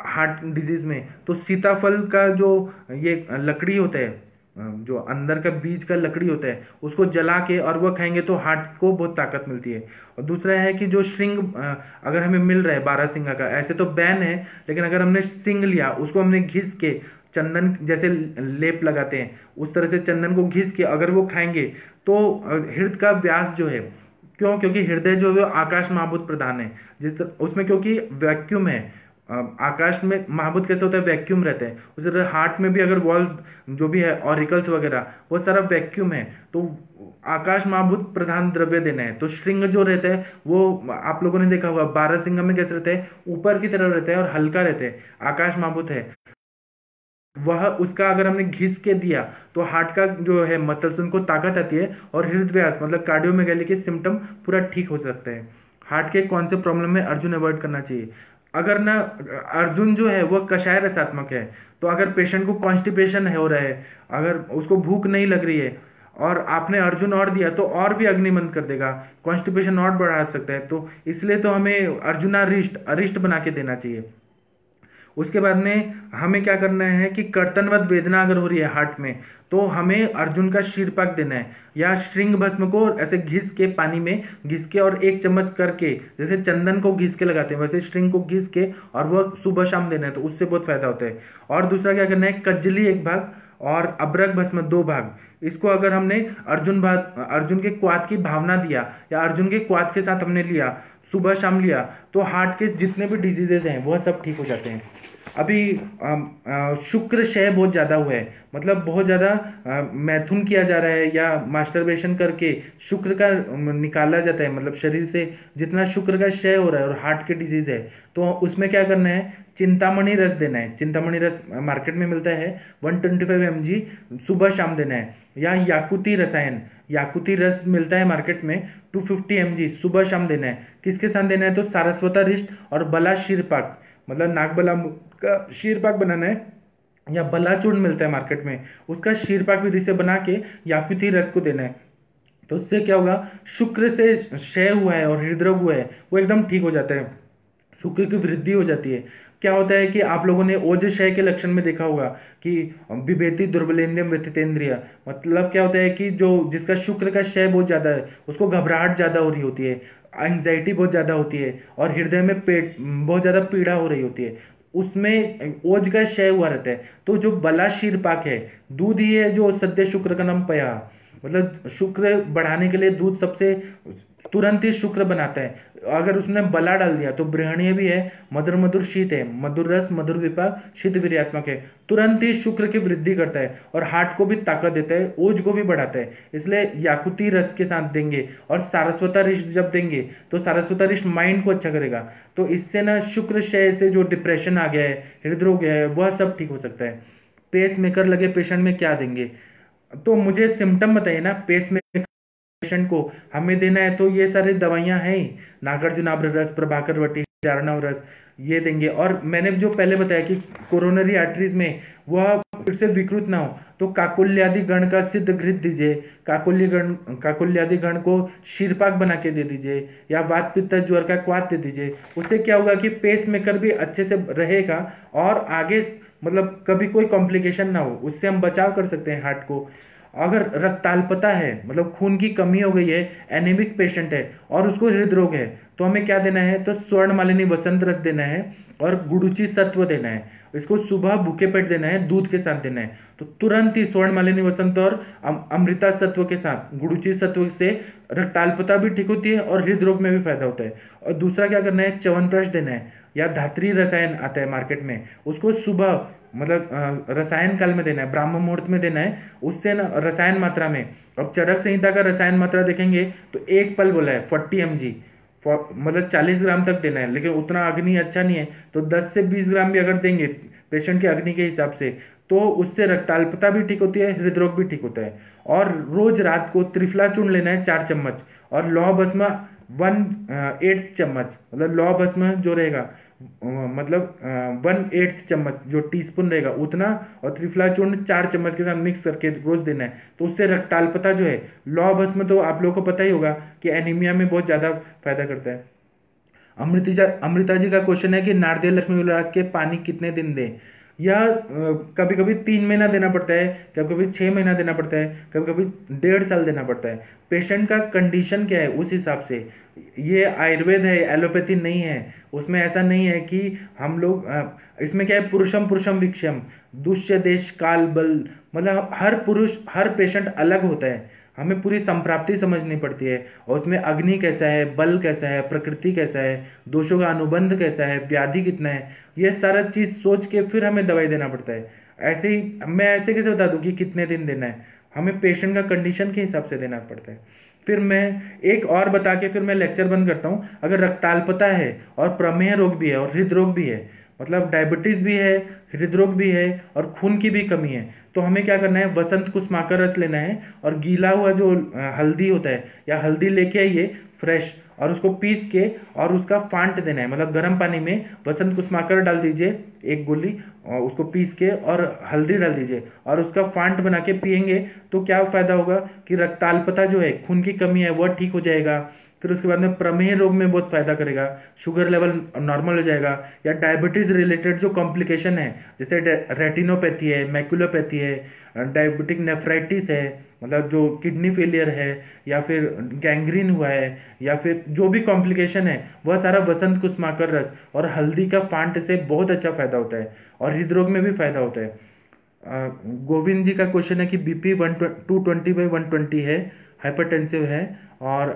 हार्ट डिजीज में। तो सीताफल का जो ये लकड़ी होता है, जो अंदर का बीज का लकड़ी होता है, उसको जला के और वह खाएंगे तो हार्ट को बहुत ताकत मिलती है। और दूसरा है कि जो श्रृंग अगर हमें मिल रहा है बारहसिंगा का, ऐसे तो बैन है, लेकिन अगर हमने सिंग लिया, उसको हमने घिस के चंदन जैसे लेप लगाते हैं उस तरह से चंदन को घिस के अगर वो खाएंगे तो हृदय का व्यास जो है, क्योंकि हृदय जो है वो आकाश महाभूत प्रधान है, उसमें क्योंकि वैक्यूम है, आकाश में महाभूत कैसे होता है, वैक्यूम रहता है, उसी तरह हार्ट में भी अगर वॉल्व जो भी है ऑरिकल्स वगैरह वो सारा वैक्यूम है, तो आकाश महाभूत प्रधान द्रव्य देना है। तो श्रृंग जो रहता है वो आप लोगों ने देखा होगा बारहसिंगा में कैसे रहता है, ऊपर की तरफ रहता है और हल्का रहता है, आकाश महाभूत है वह, उसका अगर हमने घिस के दिया तो हार्ट का जो है मसल्स उनको ताकत आती है और हृदय व्यास मतलब कार्डियोमेगाली के सिम्टम पूरा ठीक हो सकते हैं। हार्ट के कौन से प्रॉब्लम में अर्जुन अवॉइड करना चाहिए, अगर ना अर्जुन जो है वह कषाय रसात्मक है, तो अगर पेशेंट को कॉन्स्टिपेशन हो रहा है, अगर उसको भूख नहीं लग रही है और आपने अर्जुन और दिया तो और भी अग्निमंद कर देगा, कॉन्स्टिपेशन और बढ़ा सकता है, तो इसलिए तो हमें अर्जुनारिष्ट अरिष्ट बना के देना चाहिए। उसके बाद में हमें क्या करना है कि कर्तनवत वेदना अगर हो रही है हार्ट में, तो हमें अर्जुन का शीरपाक देना है, या श्रृंग भस्म को ऐसे घिस के पानी में घिस के और 1 चम्मच करके, जैसे चंदन को घिस के लगाते हैं वैसे श्रृंग को घिस के और वह सुबह शाम देना है, तो उससे बहुत फायदा होता है। और दूसरा क्या करना है, कज्जली 1 भाग और अब्रक भस्म 2 भाग, इसको अगर हमने अर्जुन के क्वाथ की भावना दिया या अर्जुन के क्वाथ के साथ हमने लिया, सुबह शाम लिया, तो हार्ट के जितने भी डिजीजेज हैं वह सब ठीक हो जाते हैं। अभी शुक्र क्षय बहुत ज़्यादा हुआ है, मतलब बहुत ज़्यादा मैथुन किया जा रहा है या मास्टरबेशन करके शुक्र का निकाला जाता है, मतलब शरीर से जितना शुक्र का क्षय हो रहा है और हार्ट के डिजीज है, तो उसमें क्या करना है, चिंतामणि रस देना है। चिंतामणि रस मार्केट में मिलता है 125 mg सुबह शाम देना है, या याकुती रस मिलता है मार्केट में 250 mg सुबह शाम देना है। किसके साथ देना है, तो सारस्वतारिष्ट और बला शीरपाक, मतलब नागबला का शीरपाक बनाना है, या बलाचूर्ण मिलता है मार्केट में, उसका शीरपाक विधि से बना के याकुती रस को देना है। तो उससे क्या होगा, शुक्र से क्षय हुआ है और हृदय रोग हुआ है वो एकदम ठीक हो जाता है, शुक्र की वृद्धि हो जाती है। क्या होता है कि आप लोगों ने ओज क्षय के लक्षण में देखा होगा कि विभेति दुर्बलेन्द्रियम व्यथितेन्द्रिय, मतलब क्या होता है कि जो जिसका शुक्र का क्षय बहुत ज्यादा है उसको घबराहट ज्यादा हो रही होती है, एंग्जाइटी बहुत ज्यादा होती है और हृदय में पेट बहुत ज्यादा पीड़ा हो रही होती है, उसमें ओज का क्षय हुआ रहता है। तो जो बला शीरपाक है, दूध ही है जो सद्य शुक्र का नाम पया, मतलब शुक्र बढ़ाने के लिए दूध सबसे तुरंत ही शुक्र बनाता है। अगर उसने बला डाल दिया तो बृहणीय भी है, मधुर मधुर शीत है, मधुर रस मधुर विपाक शीत वीर्यात्मक है, तुरंत ही शुक्र की वृद्धि करता है और हार्ट को भी ताकत देता है, ओज को भी बढ़ाता है। इसलिए याकुती रस के साथ देंगे और सारस्वता रिष्ट जब देंगे तो सारस्वता रिष्ट माइंड को अच्छा करेगा, तो इससे ना शुक्र क्षय से जो डिप्रेशन आ गया है, हृदय रोग है, वह सब ठीक हो सकता है। पेस मेकर लगे पेशेंट में क्या देंगे, तो मुझे सिम्टम बताइए ना, पेस मेकर पेशेंट को हमें देना है तो ये सारी दवाइयां हैं, नागार्जुनाभ्र रस, प्रभाकर वटी, चारणव रस, ये देंगे। और मैंने जो पहले बताया कि कोरोनरी आर्टरीज में वह फिर से विकृत ना हो तो काकुल्यादि गण का सिद्ध घृत दीजिए, काकुल्यादि गण को शीरपाक बना के दे दीजिए, या वात पित्त ज्वर का क्वाथ दे दीजिए। उससे क्या होगा कि पेस मेकर भी अच्छे से रहेगा और आगे मतलब कभी कोई कॉम्प्लिकेशन ना हो, उससे हम बचाव कर सकते हैं हार्ट को। अगर रक्ताल्पता है, मतलब खून की कमी हो गई है, एनीमिक पेशेंट है और उसको हृदय रोग है, तो हमें क्या देना है, तो स्वर्ण मालिनी वसंत रस देना है और गुड़ुचि सत्व देना है। इसको सुबह भूखे पेट देना है, दूध के साथ देना है, तो तुरंत ही स्वर्ण मालिनी वसंत और अमृता सत्व के साथ गुड़ुचि सत्व से रक्ताल्पता भी ठीक होती है और हृदय रोग में भी फायदा होता है। और दूसरा क्या करना है, च्यवनप्राश देना है, या धात्री रसायन आता है मार्केट में, उसको सुबह मतलब रसायन काल में देना है, ब्राह्म मुहूर्त में देना है, उससे ना रसायन मात्रा में। अब चरक संहिता का रसायन मात्रा देखेंगे तो 1 पल बोला है 40 mg, मतलब 40 ग्राम तक देना है, लेकिन उतना अग्नि अच्छा नहीं है तो 10 से 20 ग्राम भी अगर देंगे पेशेंट के अग्नि के हिसाब से, तो उससे रक्ताल्पता भी ठीक होती है, हृदरोग भी ठीक होता है। और रोज रात को त्रिफला चूर्ण लेना है 4 चम्मच, और लौह भस्म 1/8 चम्मच, मतलब लौह भस्म जो रहेगा मतलब 1/8 चम्मच जो टीस्पून रहेगा उतना, और त्रिफला चूर्ण 4 चम्मच के साथ मिक्स करके रोज देना है। तो उससे रक्ताल्पता जो है, लौह भस्म तो आप लोगों को पता ही होगा कि एनीमिया में बहुत ज्यादा फायदा करता है। अमृता जी का क्वेश्चन है कि नारदेय लक्ष्मी विलास के पानी कितने दिन दें। यह कभी कभी 3 महीना देना पड़ता है, कभी कभी 6 महीना देना पड़ता है, कभी कभी 1.5 साल देना पड़ता है। पेशेंट का कंडीशन क्या है उस हिसाब से। ये आयुर्वेद है, एलोपैथी नहीं है। उसमें ऐसा नहीं है कि हम लोग इसमें क्या है, पुरुषम पुरुषम विक्षम, दुष्य देश काल बल, मतलब हर पुरुष हर पेशेंट अलग होता है। हमें पूरी संप्राप्ति समझनी पड़ती है, और उसमें अग्नि कैसा है, बल कैसा है, प्रकृति कैसा है, दोषों का अनुबंध कैसा है, व्याधि कितना है, ये सारा चीज सोच के फिर हमें दवाई देना पड़ता है। ऐसे ही मैं ऐसे कैसे बता दूं कि कितने दिन देना है, हमें पेशेंट का कंडीशन के हिसाब से देना पड़ता है। फिर मैं एक और बता के फिर मैं लेक्चर बंद करता हूँ। अगर रक्ताल्पता है और प्रमेह रोग भी है और हृदरोग भी है, मतलब डायबिटीज भी है, हृदरोग भी है और खून की भी कमी है, तो हमें क्या करना है, वसंत कुसमाकर रस लेना है, और गीला हुआ जो हल्दी होता है, या हल्दी लेके आइए फ्रेश, और उसको पीस के और उसका फांट देना है, मतलब गर्म पानी में वसंत कुसमाकर डाल दीजिए 1 गोली, और उसको पीस के और हल्दी डाल दीजिए और उसका फांट बना के पियेंगे। तो क्या फायदा होगा कि रक्ताल्पता जो है, खून की कमी है, वह ठीक हो जाएगा। फिर उसके बाद में प्रमेह रोग में बहुत फायदा करेगा, शुगर लेवल नॉर्मल हो जाएगा, या डायबिटीज रिलेटेड जो कॉम्प्लिकेशन है, जैसे रेटिनोपैथी है, मैकुलोपैथी है, डायबिटिक नेफ्राइटिस है, मतलब जो किडनी फेलियर है, या फिर गैंग्रीन हुआ है, या फिर जो भी कॉम्प्लिकेशन है, वह सारा वसंत कुसमाकर रस और हल्दी का फांट से बहुत अच्छा फायदा होता है, और हृदरोग में भी फायदा होता है। गोविंद जी का क्वेश्चन है कि बीपी 220/120 है, हाइपरटेंसिव है, और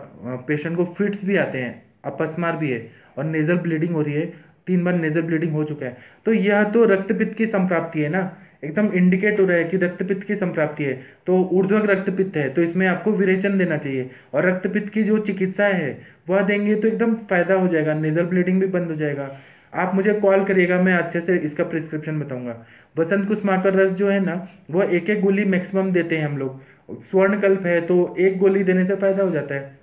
पेशेंट को फिट्स भी आते हैं, अपस्मार भी है, और नेजल ब्लीडिंग हो रही है, 3 बार नेजल ब्लीडिंग हो चुका है। तो यह तो रक्तपित्त की संप्राप्ति है ना, एकदम इंडिकेट हो रहा है कि रक्तपित्त की संप्राप्ति है। तो ऊर्ध्वक रक्तपित्त है तो इसमें आपको विरेचन देना चाहिए, और रक्तपित्त की जो चिकित्सा है वह देंगे तो एकदम फायदा हो जाएगा, नेजल ब्लीडिंग भी बंद हो जाएगा। आप मुझे कॉल करिएगा, मैं अच्छे से इसका प्रिस्क्रिप्शन बताऊंगा। वसंत कुसमाकर रस जो है ना, वह 1-1 गोली मैक्सिमम देते हैं हम लोग। स्वर्णकल्प है तो 1 गोली देने से फायदा हो जाता है।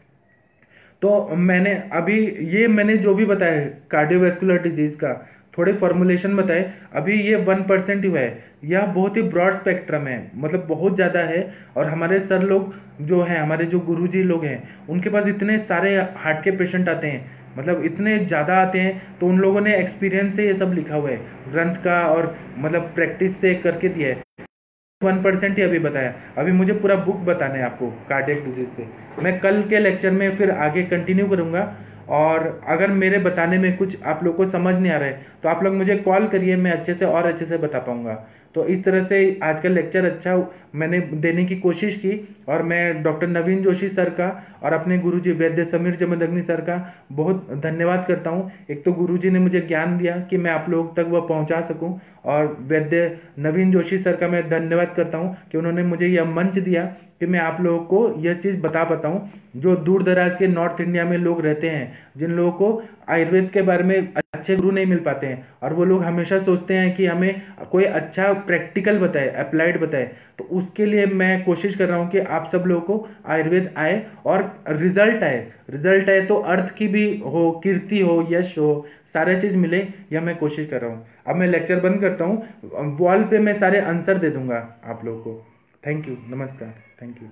तो मैंने जो भी बताया कार्डियोवैस्कुलर डिजीज का थोड़े फॉर्मुलेशन बताए, अभी ये 1% ही हुआ है। यह बहुत ही ब्रॉड स्पेक्ट्रम है, मतलब बहुत ज़्यादा है। और हमारे सर लोग जो हैं, हमारे जो गुरुजी लोग हैं, उनके पास इतने सारे हार्ट के पेशेंट आते हैं, मतलब इतने ज़्यादा आते हैं, तो उन लोगों ने एक्सपीरियंस से ये सब लिखा हुआ है ग्रंथ का, और मतलब प्रैक्टिस से करके दिया है। 1% ही अभी बताया, अभी मुझे पूरा बुक बताना है आपको कार्डियक डिजीज पे। मैं कल के लेक्चर में फिर आगे कंटिन्यू करूंगा, और अगर मेरे बताने में कुछ आप लोग को समझ नहीं आ रहा है तो आप लोग मुझे कॉल करिए, मैं अच्छे से और अच्छे से बता पाऊंगा। तो इस तरह से आज का लेक्चर अच्छा मैंने देने की कोशिश की, और मैं डॉक्टर नवीन जोशी सर का और अपने गुरुजी वैद्य समीर जमदग्नि सर का बहुत धन्यवाद करता हूँ। एक तो गुरुजी ने मुझे ज्ञान दिया कि मैं आप लोग तक वह पहुंचा सकूं, और वैद्य नवीन जोशी सर का मैं धन्यवाद करता हूँ कि उन्होंने मुझे यह मंच दिया कि मैं आप लोगों को यह चीज़ बता पाऊँ। जो दूर दराज के नॉर्थ इंडिया में लोग रहते हैं, जिन लोगों को आयुर्वेद के बारे में अच्छे गुरु नहीं मिल पाते हैं, और वो लोग हमेशा सोचते हैं कि हमें कोई अच्छा प्रैक्टिकल बताए, अप्लाइड बताए, तो उसके लिए मैं कोशिश कर रहा हूँ कि आप सब लोगों को आयुर्वेद आए और रिजल्ट आए। रिजल्ट आए तो अर्थ की भी हो, कीर्ति हो, यश हो, सारे चीज़ मिले, यह मैं कोशिश कर रहा हूँ। अब मैं लेक्चर बंद करता हूँ, वॉल पे मैं सारे आंसर दे दूंगा आप लोगों को। थैंक यू, नमस्कार, थैंक यू।